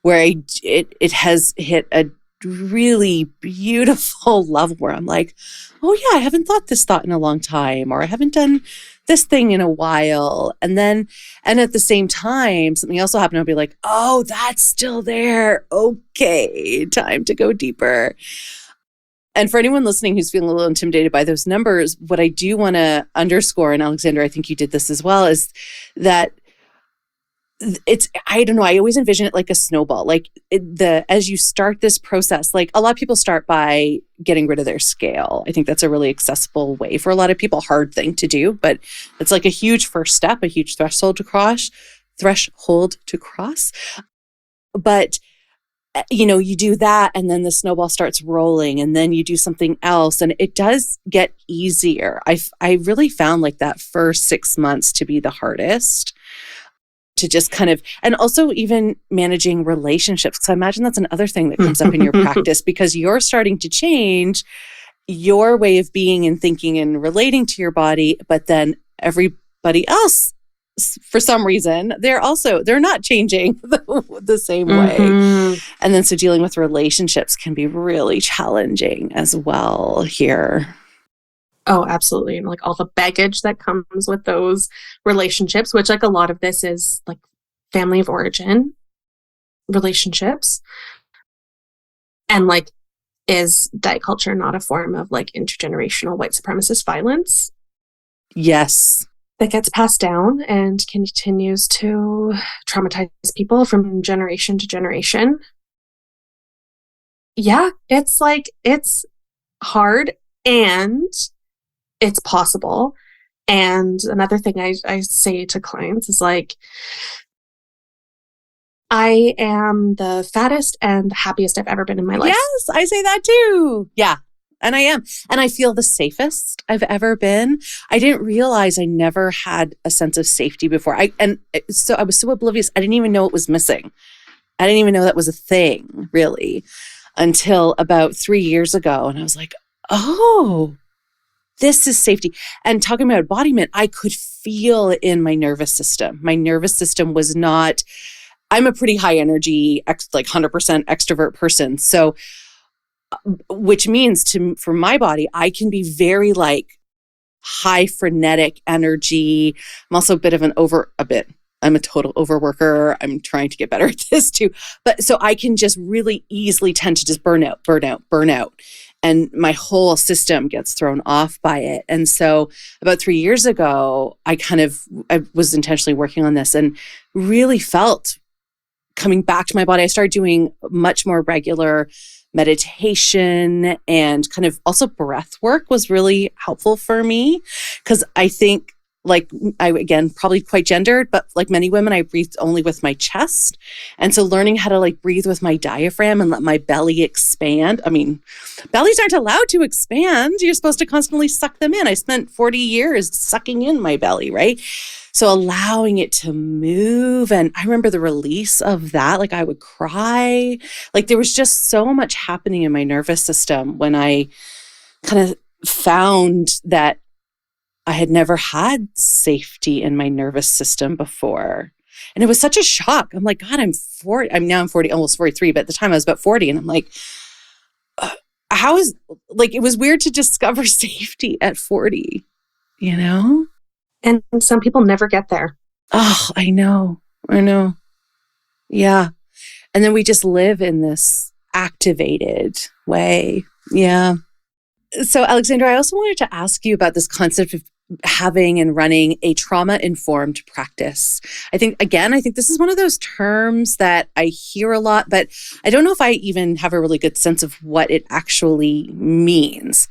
where it has hit a really beautiful level where I'm like, oh yeah, I haven't thought this thought in a long time, or I haven't done this thing in a while. And at the same time, something else will happen. I'll be like, oh, that's still there. Okay, time to go deeper. And for anyone listening who's feeling a little intimidated by those numbers, what I do want to underscore, and Alexandra, I think you did this as well, is that I don't know, I always envision it like a snowball. Like as you start this process, like a lot of people start by getting rid of their scale. I think that's a really accessible way for a lot of people, hard thing to do, but it's like a huge first step, a huge threshold to cross. But you do that and then the snowball starts rolling and then you do something else and it does get easier. I really found like that first 6 months to be the hardest, to just kind of, and also even managing relationships. Because I imagine that's another thing that comes up in your practice because you're starting to change your way of being and thinking and relating to your body, but then everybody else, for some reason, they're not changing the same way. And then so dealing with relationships can be really challenging as well here. Oh, absolutely. And like all the baggage that comes with those relationships, which like a lot of this is like family of origin relationships. And like, is diet culture not a form of like intergenerational white supremacist violence? Yes. That gets passed down and continues to traumatize people from generation to generation. Yeah, it's hard and it's possible. And another thing I say to clients is like, I am the fattest and the happiest I've ever been in my life. Yes, I say that too. Yeah. And I am. And I feel the safest I've ever been. I didn't realize I never had a sense of safety before. I was so oblivious. I didn't even know it was missing. I didn't even know that was a thing, really, until about 3 years ago. And I was like, oh, this is safety. And talking about embodiment, I could feel it in my nervous system. My nervous system was not, I'm a pretty high energy, like 100% extrovert person. So, which means for my body, I can be very like high frenetic energy. I'm also I'm a total overworker. I'm trying to get better at this too. But so I can just really easily tend to just burn out. And my whole system gets thrown off by it. And so about 3 years ago, I was intentionally working on this and really felt coming back to my body. I started doing much more regular meditation and kind of also breath work was really helpful for me. Because I think again, probably quite gendered, but like many women, I breathed only with my chest. And so learning how to like breathe with my diaphragm and let my belly expand. I mean, bellies aren't allowed to expand. You're supposed to constantly suck them in. I spent 40 years sucking in my belly, right? So allowing it to move. And I remember the release of that, like I would cry. Like there was just so much happening in my nervous system when I kind of found that I had never had safety in my nervous system before. And it was such a shock. I'm like, God, I'm 40. I'm 40, almost 43. But at the time I was about 40. And I'm like, it was weird to discover safety at 40, you know? And some people never get there. Oh, I know. I know. Yeah. And then we just live in this activated way. Yeah. So, Alexandra, I also wanted to ask you about this concept of having and running a trauma-informed practice. I think this is one of those terms that I hear a lot, but I don't know if I even have a really good sense of what it actually means.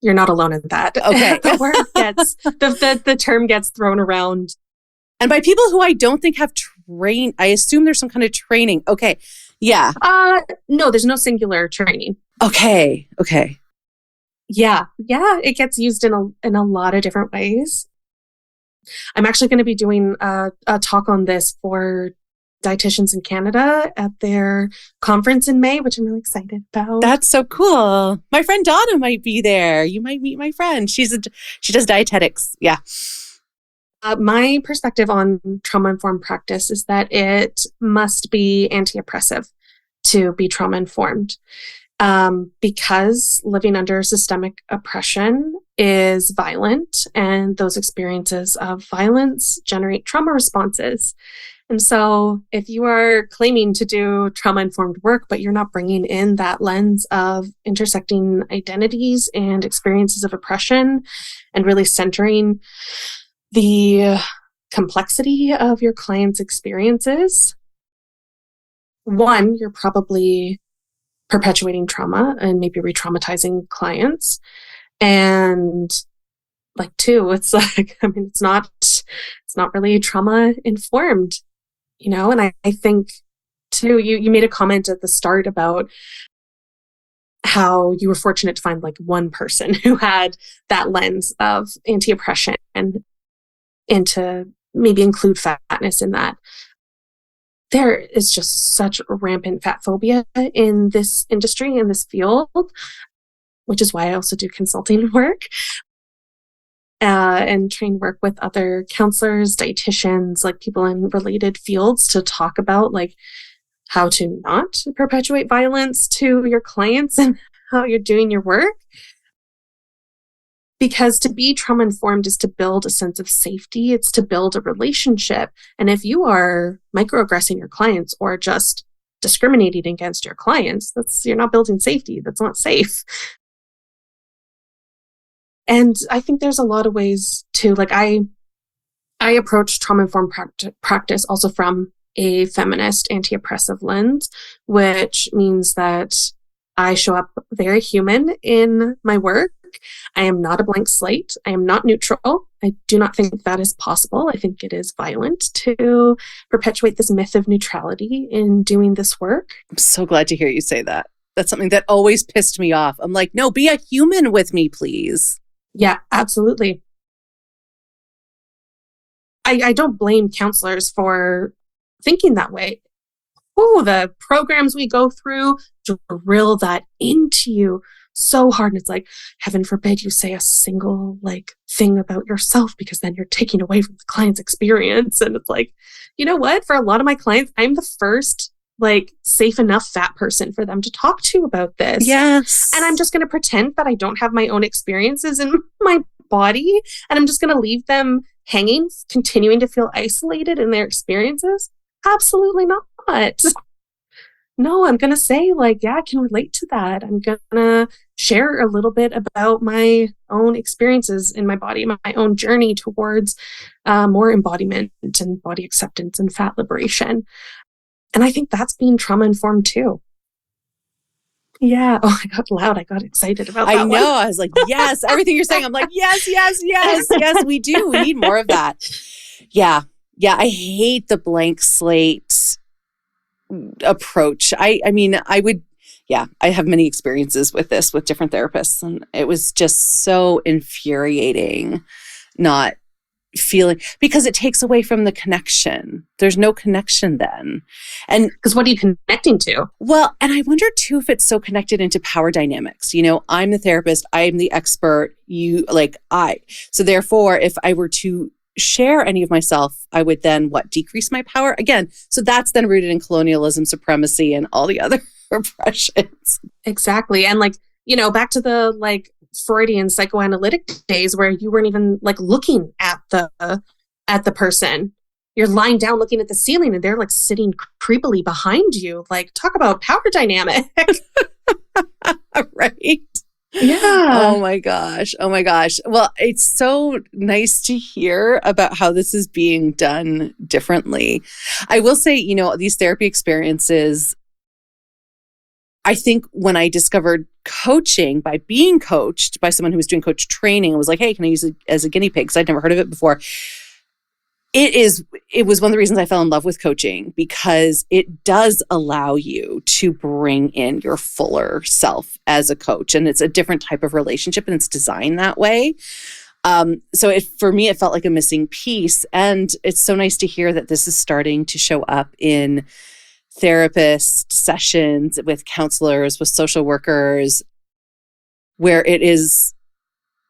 You're not alone in that. Okay. The word gets, the term gets thrown around. And by people who I don't think have trained, I assume there's some kind of training. Okay. Yeah. No, there's no singular training. Okay. Yeah. It gets used in a lot of different ways. I'm actually going to be doing a talk on this for dietitians in Canada at their conference in May, which I'm really excited about. That's so cool. My friend Donna might be there. You might meet my friend. She does dietetics. Yeah. My perspective on trauma-informed practice is that it must be anti-oppressive to be trauma-informed. Because living under systemic oppression is violent, and those experiences of violence generate trauma responses. And so if you are claiming to do trauma-informed work, but you're not bringing in that lens of intersecting identities and experiences of oppression and really centering the complexity of your client's experiences, one, you're probably perpetuating trauma and maybe re-traumatizing clients. And like two, it's like, I mean, it's not really trauma informed, and I think too, you made a comment at the start about how you were fortunate to find like one person who had that lens of anti-oppression and to maybe include fatness in that. There is just such rampant fat phobia in this industry, in this field, which is why I also do consulting work and train work with other counselors, dietitians, like people in related fields to talk about like how to not perpetuate violence to your clients and how you're doing your work. Because to be trauma-informed is to build a sense of safety. It's to build a relationship. And if you are microaggressing your clients or just discriminating against your clients, you're not building safety. That's not safe. And I think there's a lot of ways to, like, I approach trauma-informed practice also from a feminist anti-oppressive lens, which means that I show up very human in my work. I am not a blank slate. I am not neutral. I do not think that is possible. I think it is violent to perpetuate this myth of neutrality in doing this work. I'm so glad to hear you say that. That's something that always pissed me off. I'm like, no, be a human with me, please. Yeah, absolutely. I don't blame counselors for thinking that way. Oh, the programs we go through drill that into you so hard. And it's like, heaven forbid you say a single thing about yourself, because then you're taking away from the client's experience. And it's like, you know what? For a lot of my clients, I'm the first safe enough fat person for them to talk to about this. Yes. And I'm just going to pretend that I don't have my own experiences in my body. And I'm just going to leave them hanging, continuing to feel isolated in their experiences. Absolutely not. No, I'm going to say yeah, I can relate to that. I'm going to share a little bit about my own experiences in my body, my own journey towards more embodiment and body acceptance and fat liberation. And I think that's being trauma-informed too. Yeah. Oh, I got loud. I got excited about that. I know. I was like, yes, everything you're saying. I'm like, yes, we do. We need more of that. Yeah. I hate the blank slate approach. I have many experiences with this with different therapists, and it was just so infuriating not feeling, because it takes away from the connection. There's no connection then. And because what are you connecting to? Well, and I wonder too if it's so connected into power dynamics. I'm the therapist, I am the expert, so therefore if I were to share any of myself, I would then decrease my power again. So that's then rooted in colonialism, supremacy, and all the other oppressions. Exactly. And back to the Freudian psychoanalytic days where you weren't even looking at the person. you're lying down looking at the ceiling and they're like sitting creepily behind you. Like, talk about power dynamic. Right. Yeah. Oh my gosh. Oh my gosh. Well, it's so nice to hear about how this is being done differently. I will say, you know, these therapy experiences, I think when I discovered coaching by being coached by someone who was doing coach training, I was like, hey, can I use it as a guinea pig? Because I'd never heard of it before. It was one of the reasons I fell in love with coaching, because it does allow you to bring in your fuller self as a coach. And it's a different type of relationship and it's designed that way. So for me, it felt like a missing piece. And it's so nice to hear that this is starting to show up in therapist sessions with counselors, with social workers, where it is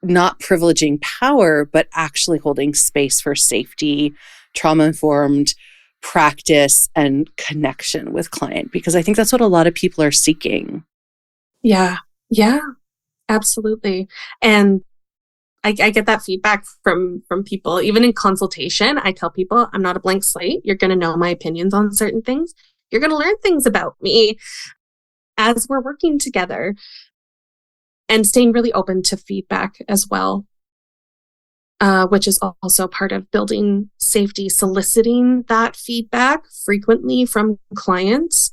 not privileging power, but actually holding space for safety, trauma-informed practice, and connection with client, because I think that's what a lot of people are seeking. Yeah, absolutely. And I get that feedback from people. Even in consultation, I tell people I'm not a blank slate. You're going to know my opinions on certain things. You're going to learn things about me as we're working together. And staying really open to feedback as well, which is also part of building safety, soliciting that feedback frequently from clients,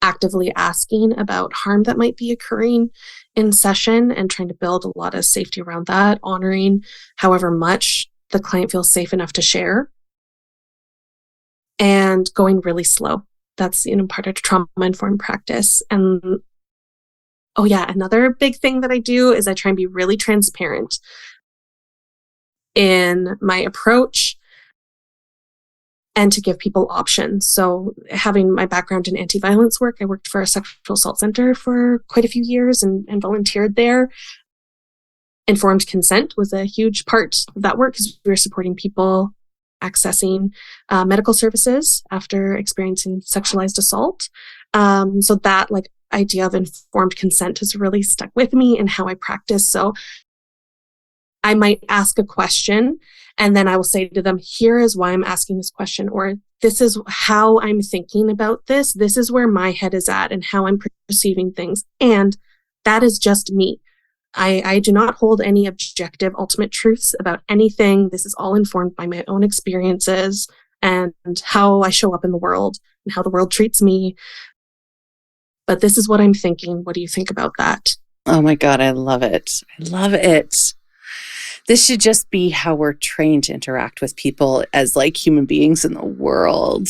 actively asking about harm that might be occurring in session and trying to build a lot of safety around that, honoring however much the client feels safe enough to share, and going really slow. That's, you know, part of trauma-informed practice. And oh yeah, another big thing that I do is I try and be really transparent in my approach and to give people options. So having my background in anti-violence work, I worked for a sexual assault center for quite a few years and volunteered there. Informed consent was a huge part of that work because we were supporting people accessing medical services after experiencing sexualized assault. So that idea of informed consent has really stuck with me in how I practice. So I might ask a question and then I will say to them, here is why I'm asking this question, or this is how I'm thinking about this. This is where my head is at and how I'm perceiving things. And that is just me. I do not hold any objective ultimate truths about anything. This is all informed by my own experiences and how I show up in the world and how the world treats me. But this is what I'm thinking. What do you think about that? Oh my God, I love it. I love it. This should just be how we're trained to interact with people as human beings in the world.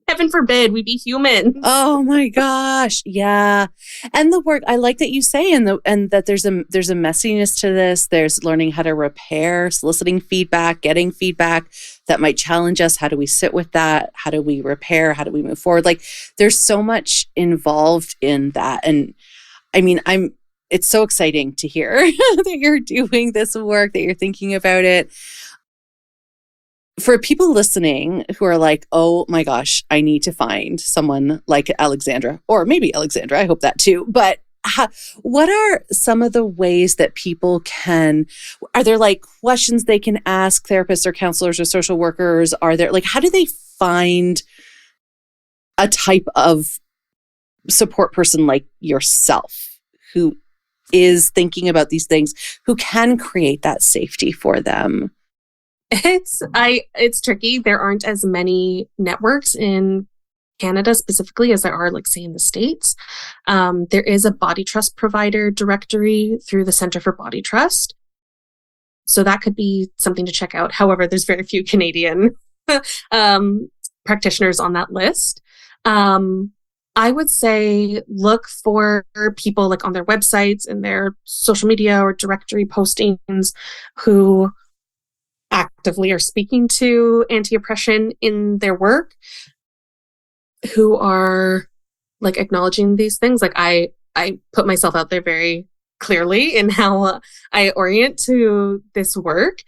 Heaven forbid we be humans. Oh my gosh. Yeah. And the work, I like that you say, and that there's a messiness to this. There's learning how to repair, soliciting feedback, getting feedback that might challenge us. How do we sit with that? How do we repair? How do we move forward? There's so much involved in that. And I mean, it's so exciting to hear that you're doing this work, that you're thinking about it. For people listening who are like, oh my gosh, I need to find someone like Alexandra, or maybe Alexandra, I hope that too. But what are some of the ways that people are there questions they can ask therapists or counselors or social workers? Are there how do they find a type of support person like yourself who is thinking about these things, who can create that safety for them? It's tricky. There aren't as many networks in Canada specifically as there are, say, in the States. There is a body trust provider directory through the Center for Body Trust. So that could be something to check out. However, there's very few Canadian practitioners on that list. I would say look for people on their websites and their social media or directory postings who actively are speaking to anti-oppression in their work, who are acknowledging these things. I put myself out there very clearly in how I orient to this work,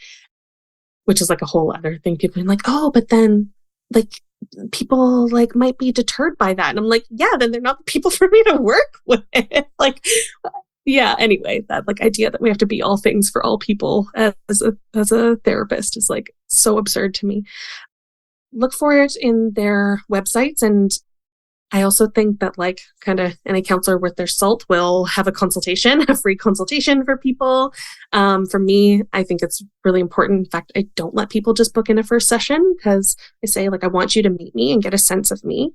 which is a whole other thing. People are oh, but then people might be deterred by that. And I'm yeah, then they're not the people for me to work with. Yeah, anyway, that idea that we have to be all things for all people as a therapist is so absurd to me. look for it in their websites. And I also think that like kind of any counselor worth their salt will have a consultation, a free consultation for people. For me, I think it's really important. In fact, I don't let people just book in a first session because I say like, I want you to meet me and get a sense of me.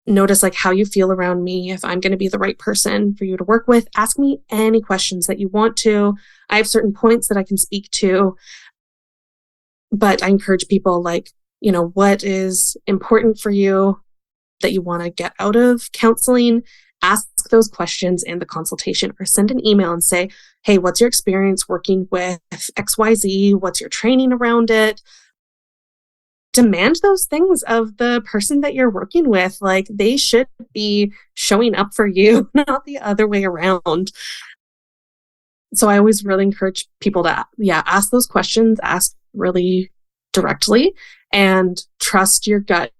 Notice like how you feel around me. If I'm going to be the right person for you to work with, ask me any questions that you want to. I have certain points that I can speak to, but I encourage people like, what is important for you that you want to get out of counseling? Ask those questions in the consultation, or send an email and say, hey, what's your experience working with XYZ? What's your training around it? Demand those things of the person that you're working with. Like they should be showing up for you, not the other way around. So I always really encourage people to, ask those questions, ask really directly, and trust your gut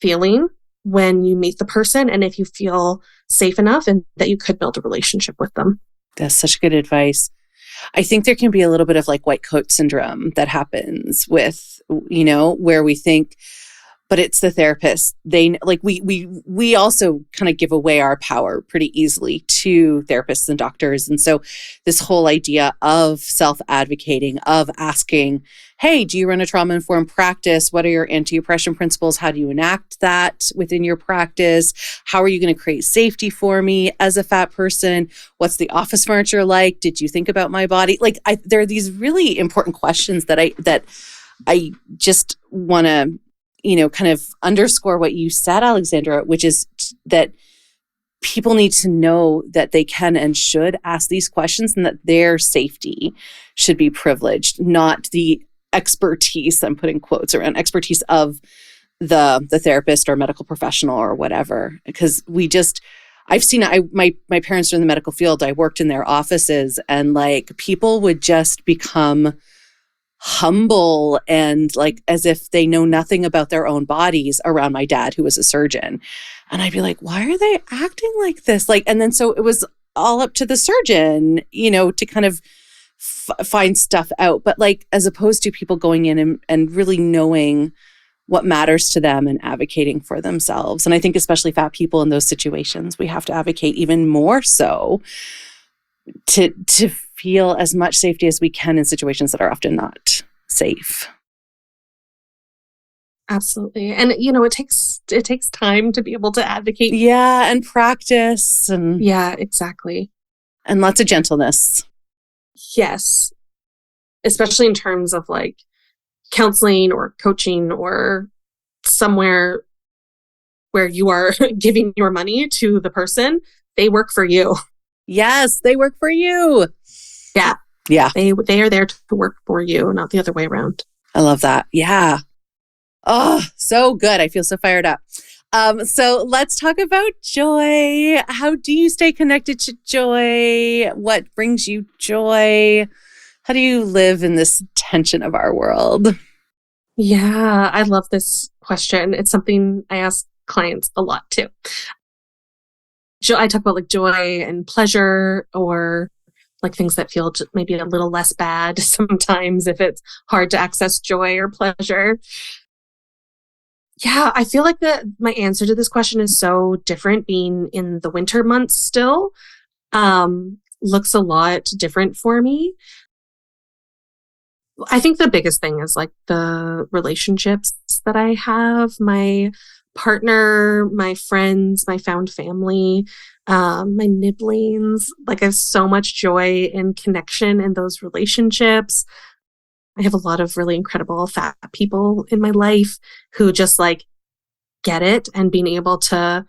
feeling when you meet the person. And if you feel safe enough and that you could build a relationship with them. That's such good advice. I think there can be a little bit of like white coat syndrome that happens with, where we think, but it's the therapist. They like, we also kind of give away our power pretty easily to therapists and doctors. And so this whole idea of self-advocating, of asking, hey, do you run a trauma-informed practice? What are your anti-oppression principles? How do you enact that within your practice? How are you going to create safety for me as a fat person? What's the office furniture like? Did you think about my body? Like there are these really important questions that I just want to kind of underscore what you said, Alexandra, which is that people need to know that they can and should ask these questions and that their safety should be privileged, not the expertise, I'm putting quotes around expertise of the therapist or medical professional or whatever. Because I've seen it. My parents are in the medical field. I worked in their offices and like people would just become humble and like as if they know nothing about their own bodies around my dad, who was a surgeon. And I'd be like, why are they acting like this? Like, and then so it was all up to the surgeon, to kind of find stuff out. But like, as opposed to people going in and really knowing what matters to them and advocating for themselves. And I think especially fat people in those situations, we have to advocate even more so to feel as much safety as we can in situations that are often not safe. Absolutely. And it takes time to be able to advocate. Yeah, and practice and yeah, exactly. And lots of gentleness. Yes. Especially in terms of like counseling or coaching or somewhere where you are giving your money to the person, they work for you. Yes, they work for you. Yeah. Yeah. They are there to work for you, not the other way around. I love that. Yeah. Oh, so good. I feel so fired up. So let's talk about joy. How do you stay connected to joy? What brings you joy? How do you live in this tension of our world? Yeah, I love this question. It's something I ask clients a lot too. I talk about like joy and pleasure, or like things that feel maybe a little less bad sometimes if it's hard to access joy or pleasure. Yeah, I feel like my answer to this question is so different being in the winter months still. Looks a lot different for me. I think the biggest thing is like the relationships that I have, my partner, my friends, my found family, my nibblings. Like I have so much joy and connection in those relationships. I have a lot of really incredible fat people in my life who just like get it, and being able to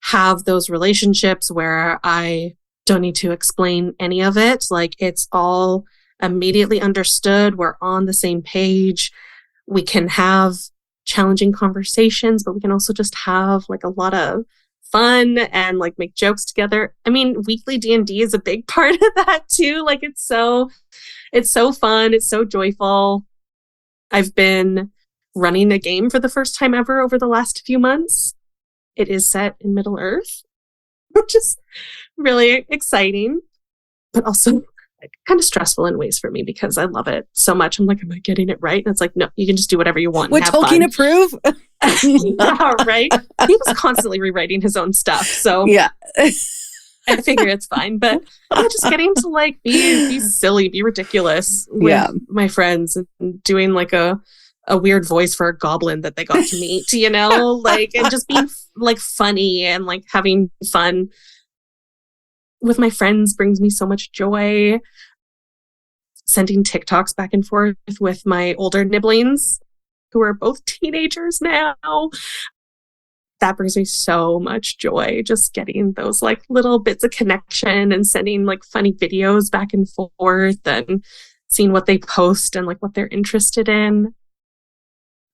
have those relationships where I don't need to explain any of it. Like it's all immediately understood. We're on the same page. We can have challenging conversations, but we can also just have like a lot of fun and like make jokes together. I mean, weekly D&D is a big part of that too. Like it's so fun. It's so joyful. I've been running a game for the first time ever over the last few months. It is set in Middle Earth, which is really exciting, but also kind of stressful in ways for me because I love it so much. I'm like, am I getting it right? And it's like, no, you can just do whatever you want. Would Tolkien approve? Yeah, right. He was constantly rewriting his own stuff. So yeah. I figure it's fine. But yeah, just getting to like be silly, be ridiculous with my friends and doing like a weird voice for a goblin that they got to meet, you know, like, and just being like funny and like having fun with my friends brings me so much joy. Sending TikToks back and forth with my older nibblings who are both teenagers now. That brings me so much joy, just getting those like little bits of connection and sending like funny videos back and forth and seeing what they post and like what they're interested in.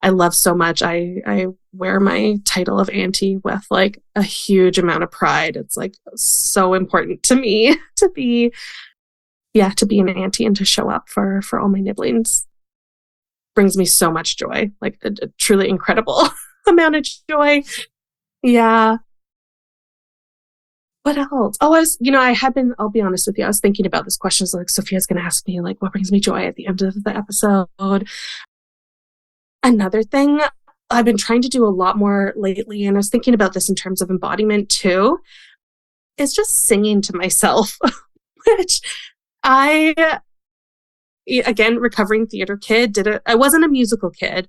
I love so much. I wear my title of auntie with like a huge amount of pride. It's like so important to me to be an auntie and to show up for all my nibblings. Brings me so much joy, like a truly incredible amount of joy. Yeah. What else? Oh, I'll be honest with you. I was thinking about this question. So like, Sophia's going to ask me like, what brings me joy at the end of the episode? Another thing I've been trying to do a lot more lately, and I was thinking about this in terms of embodiment too, is just singing to myself, which again, recovering theater kid, I wasn't a musical kid,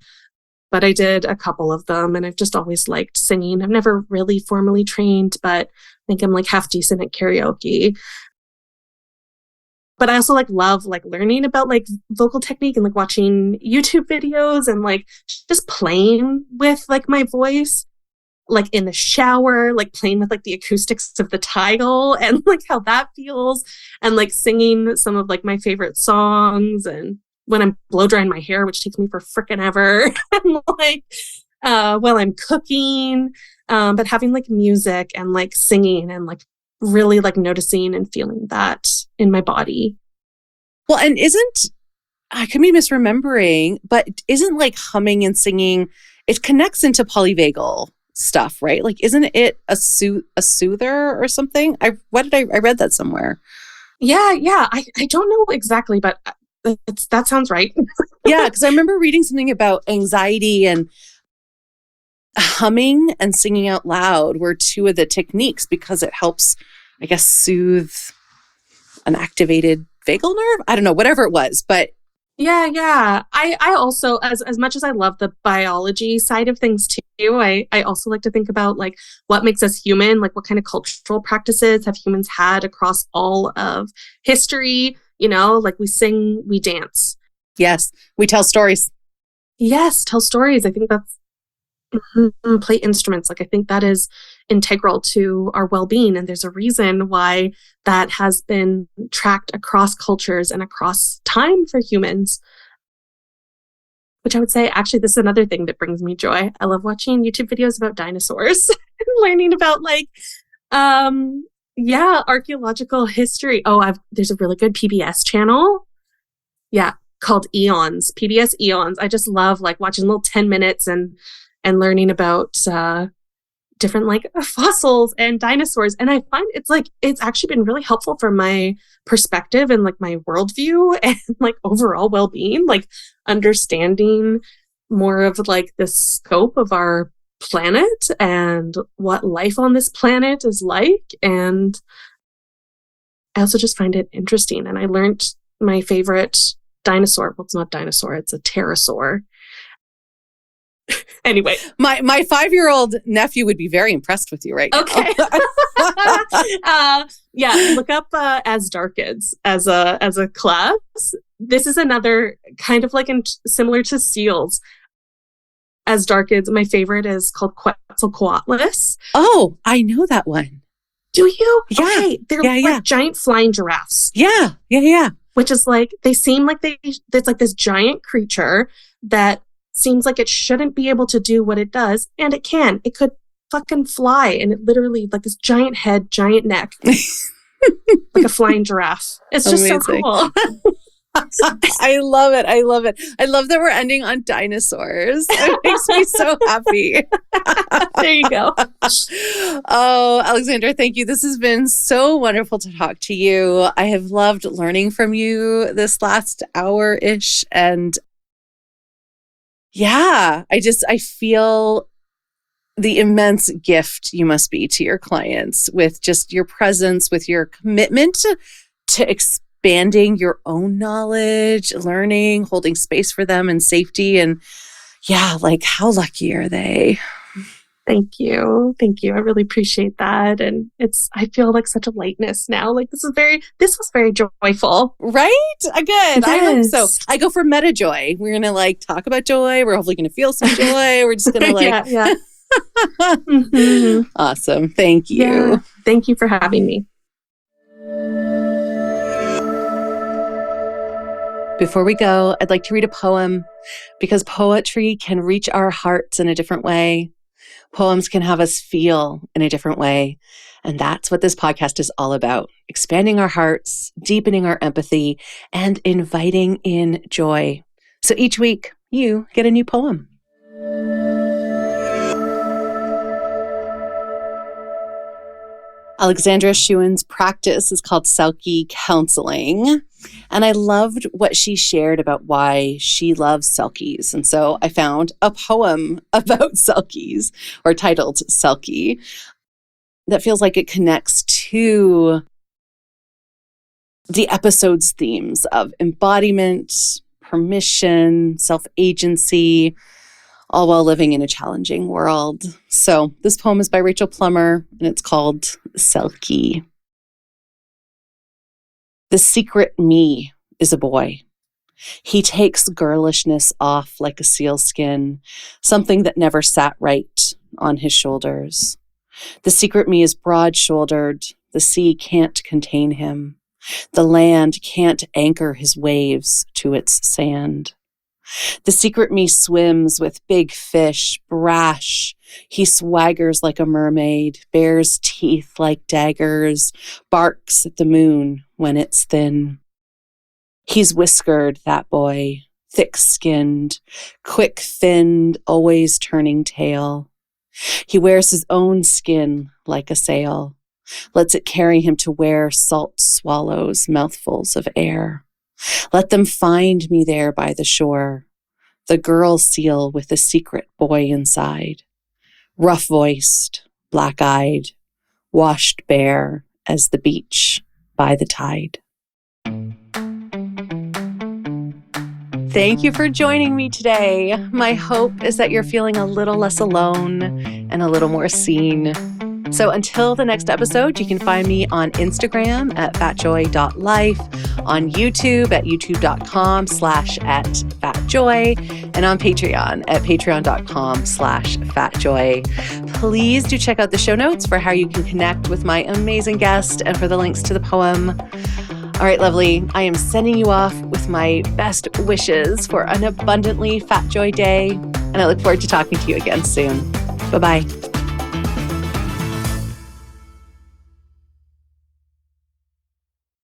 but I did a couple of them, and I've just always liked singing. I've never really formally trained, but I think I'm like half decent at karaoke. But I also like love like learning about like vocal technique and like watching YouTube videos and like just playing with like my voice, like in the shower, like playing with like the acoustics of the tile and like how that feels, and like singing some of like my favorite songs, and when I'm blow drying my hair, which takes me for frickin' ever, and like while I'm cooking, but having like music and like singing and like really like noticing and feeling that in my body. Well, and I could be misremembering, but isn't like humming and singing, it connects into polyvagal stuff, right? Like, isn't it a soother or something? I read that somewhere. Yeah. I don't know exactly, but that sounds right. Yeah, because I remember reading something about anxiety, and humming and singing out loud were two of the techniques because it helps, I guess, soothe an activated vagal nerve. I don't know, whatever it was, but yeah. I also, as much as I love the biology side of things too, I also like to think about like what makes us human, like what kind of cultural practices have humans had across all of history. You know, like we sing, we dance. Yes, we tell stories. Yes, tell stories. I think that's play instruments. Like I think that is integral to our well-being, and there's a reason why that has been tracked across cultures and across time for humans. Which I would say, actually, this is another thing that brings me joy. I love watching YouTube videos about dinosaurs and learning about like, archaeological history. Oh, there's a really good PBS channel. Yeah, called Eons, PBS Eons. I just love like watching little 10 minutes and learning about different like fossils and dinosaurs. And I find it's actually been really helpful for my perspective and like my worldview and like overall well-being, like understanding more of like the scope of our planet and what life on this planet is like. And I also just find it interesting. And I learned my favorite dinosaur. Well, it's not dinosaur, it's a pterosaur. Anyway, my 5-year-old nephew would be very impressed with you right now. Okay. Look up Asdarchids as a class. This is another kind of like similar to seals. Asdarchids, my favorite is called Quetzalcoatlus. Oh, I know that one. Do you? Yeah. Okay. They're like giant flying giraffes. Yeah. Which is like, they seem like there's like this giant creature that seems like it shouldn't be able to do what it does, and it can. It could fucking fly, and it literally, like this giant head, giant neck, like a flying giraffe. It's just amazing. So cool. I love it. I love it. I love that we're ending on dinosaurs. It makes me so happy. There you go. Oh, Alexandra, thank you. This has been so wonderful to talk to you. I have loved learning from you this last hour-ish. And yeah, I feel the immense gift you must be to your clients with just your presence, with your commitment to expanding your own knowledge, learning, holding space for them and safety. And yeah, like how lucky are they? Thank you. Thank you. I really appreciate that. And I feel like such a lightness now. Like this was very joyful. Right? Good. Yes. I hope so. I go for meta joy. We're going to talk about joy. We're hopefully going to feel some joy. We're just going to yeah. Mm-hmm. Awesome. Thank you. Yeah. Thank you for having me. Before we go, I'd like to read a poem because poetry can reach our hearts in a different way. Poems can have us feel in a different way. And that's what this podcast is all about. Expanding our hearts, deepening our empathy, and inviting in joy. So each week, you get a new poem. Alexandra Shewan's practice is called Selkie Counselling. And I loved what she shared about why she loves Selkies. And so I found a poem about Selkies, or titled Selkie, that feels like it connects to the episode's themes of embodiment, permission, self-agency, all while living in a challenging world. So this poem is by Rachel Plummer, and it's called Selkie. The secret me is a boy. He takes girlishness off like a sealskin, something that never sat right on his shoulders. The secret me is broad-shouldered. The sea can't contain him. The land can't anchor his waves to its sand. The secret me swims with big fish, brash. He swaggers like a mermaid, bares teeth like daggers, barks at the moon when it's thin. He's whiskered, that boy, thick-skinned, quick-finned, always turning tail. He wears his own skin like a sail, lets it carry him to where salt swallows mouthfuls of air. Let them find me there by the shore, the girl seal with the secret boy inside, rough-voiced, black-eyed, washed bare as the beach by the tide. Thank you for joining me today. My hope is that you're feeling a little less alone and a little more seen. So until the next episode, you can find me on Instagram at fatjoy.life, on YouTube at youtube.com/@fatjoy, and on Patreon at patreon.com/fatjoy. Please do check out the show notes for how you can connect with my amazing guest and for the links to the poem. All right, lovely. I am sending you off with my best wishes for an abundantly Fat Joy day, and I look forward to talking to you again soon. Bye-bye.